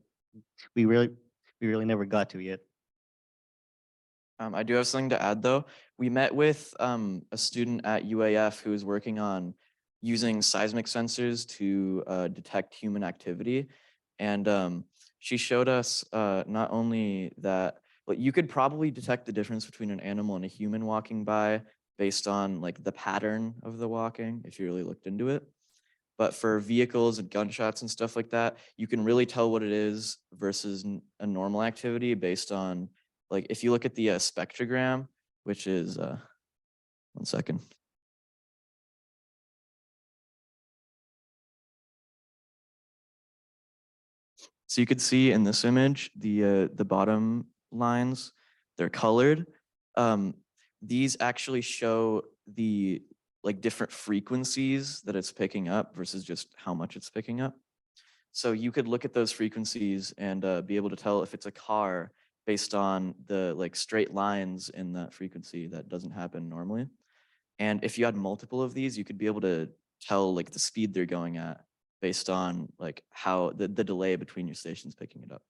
really never got to yet. I do have something to add though. We met with a student at UAF who is working on using seismic sensors to detect human activity. And she showed us not only that, but you could probably detect the difference between an animal and a human walking by based on like the pattern of the walking, if you really looked into it. But for vehicles and gunshots and stuff like that, you can really tell what it is versus a normal activity based on, like, if you look at the spectrogram, which is, 1 second. So you could see in this image, the bottom lines, they're colored. These actually show the like different frequencies that it's picking up versus just how much it's picking up. So you could look at those frequencies and be able to tell if it's a car based on the like straight lines in that frequency that doesn't happen normally. And if you had multiple of these, you could be able to tell like the speed they're going at based on like how the delay between your stations picking it up.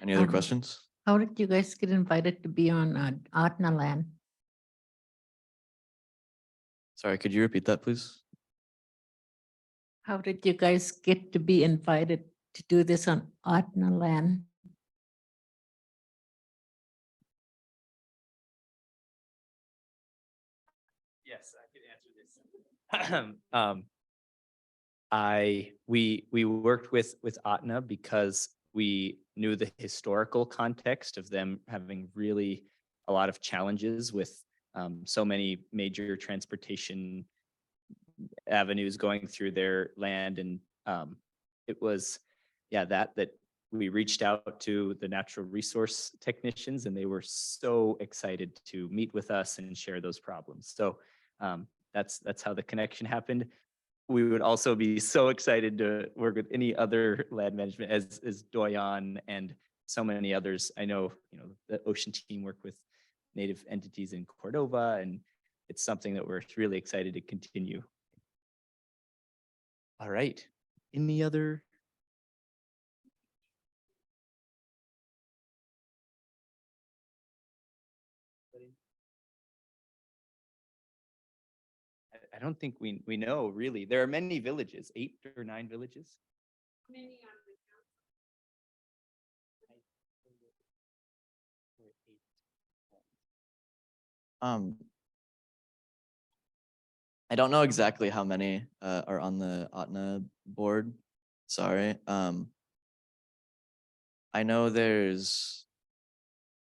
Any other questions? How did you guys get invited to be on Atna Land? Sorry, could you repeat that, please? How did you guys get to be invited to do this on Atna Land? Yes, I could answer this. We worked with Atna because we knew the historical context of them having really a lot of challenges with so many major transportation avenues going through their land, and it was that we reached out to the natural resource technicians and they were so excited to meet with us and share those problems. So that's how the connection happened. We would also be so excited to work with any other land management as Doyon and so many others. I know, the Ocean team work with native entities in Cordova, and it's something that we're really excited to continue. All right. Any other? I don't think we know really. There are many villages, 8 or 9 villages. I don't know exactly how many are on the Atna board. Sorry. I know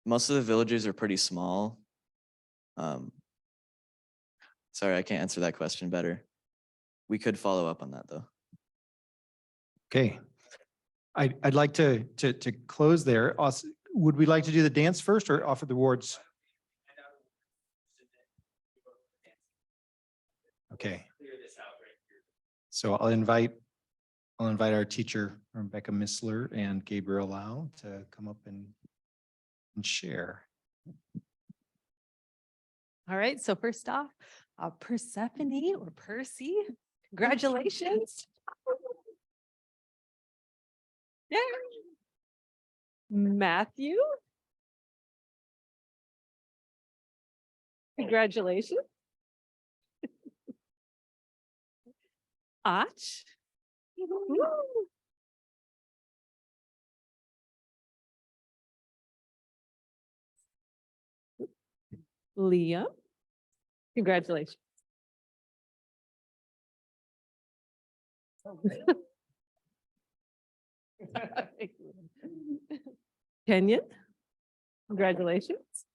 most of the villages are pretty small. Sorry, I can't answer that question better. We could follow up on that though. Okay. I'd like to close there. Would we like to do the dance first or offer the awards? Okay. So I'll invite our teacher, Rebecca Missler and Gabriel Lau, to come up and share. All right, so first off, Persephone or Percy, congratulations. Yeah. Matthew. Congratulations. Ach. Woo. Leah. Congratulations. Kenyon. Congratulations.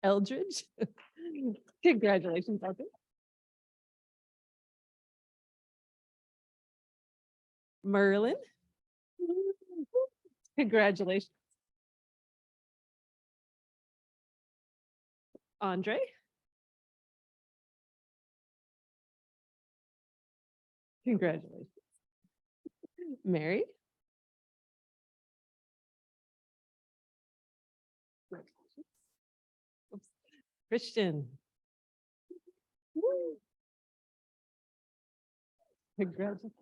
Eldridge. Congratulations, Eldridge. Merlin. Congratulations. Andre. Congratulations. Mary. Oops. Christian. Woo. Congratulations.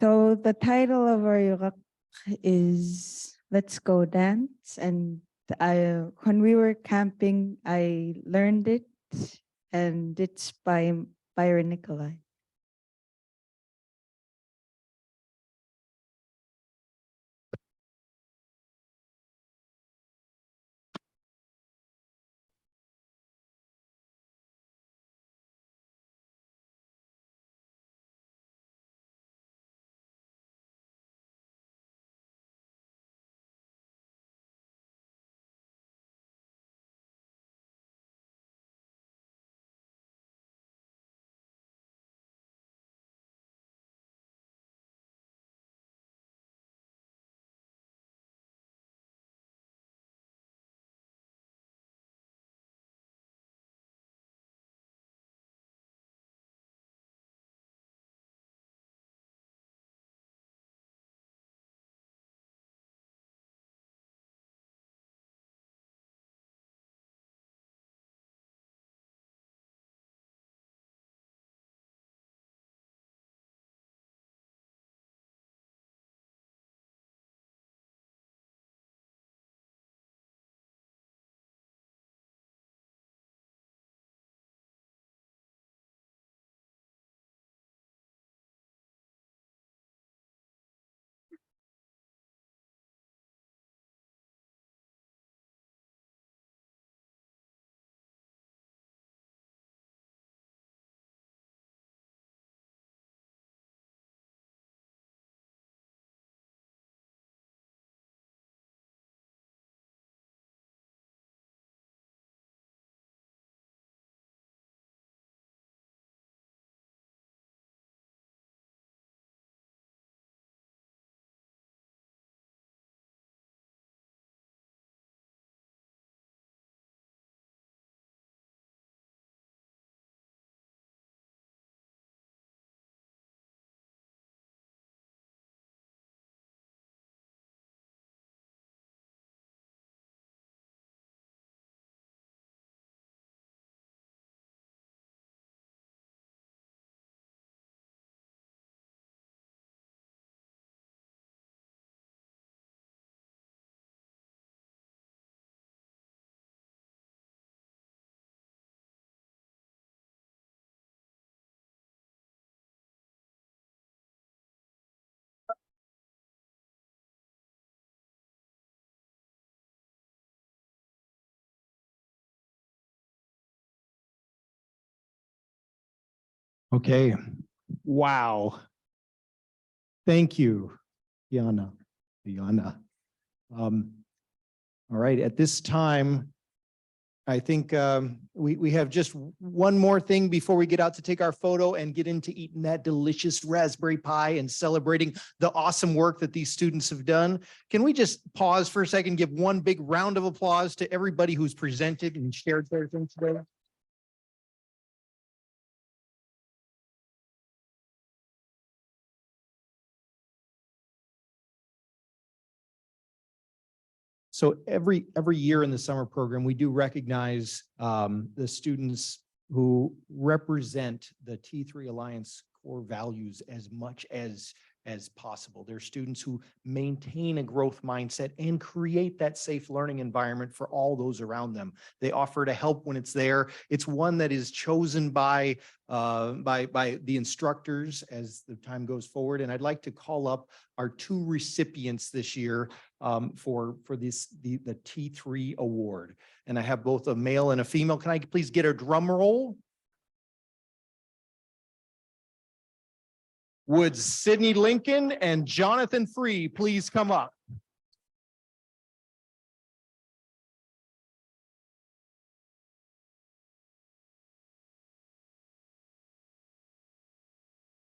So the title of our yurak is Let's Go Dance. And when we were camping, I learned it, and it's by Byron Nicolai. Okay. Wow. Thank you, Yana. All right, at this time, I think we have just one more thing before we get out to take our photo and get into eating that delicious raspberry pie and celebrating the awesome work that these students have done. Can we just pause for a second, give one big round of applause to everybody who's presented and shared their things today? So every year in the summer program, we do recognize the students who represent the T3 Alliance core values as much as possible. They're students who maintain a growth mindset and create that safe learning environment for all those around them. They offer to help when it's there. It's one that is chosen by the instructors as the time goes forward. And I'd like to call up our two recipients this year for the T3 award. And I have both a male and a female. Can I please get a drum roll? Would Sydney Lincoln and Jonathan Free please come up?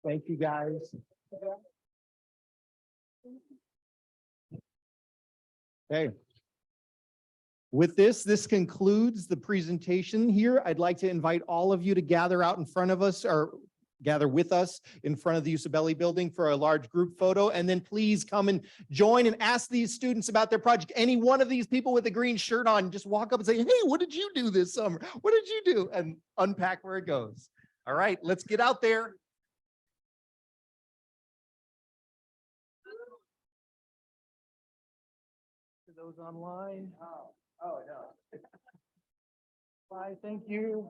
Thank you, guys. Okay. With this concludes the presentation here. I'd like to invite all of you to gather out in front of us or gather with us in front of the Usabelli building for a large group photo. And then please come and join and ask these students about their project. Any one of these people with a green shirt on, just walk up and say, hey, what did you do this summer? What did you do? And unpack where it goes. All right, let's get out there. To those online. Oh no. Bye, thank you.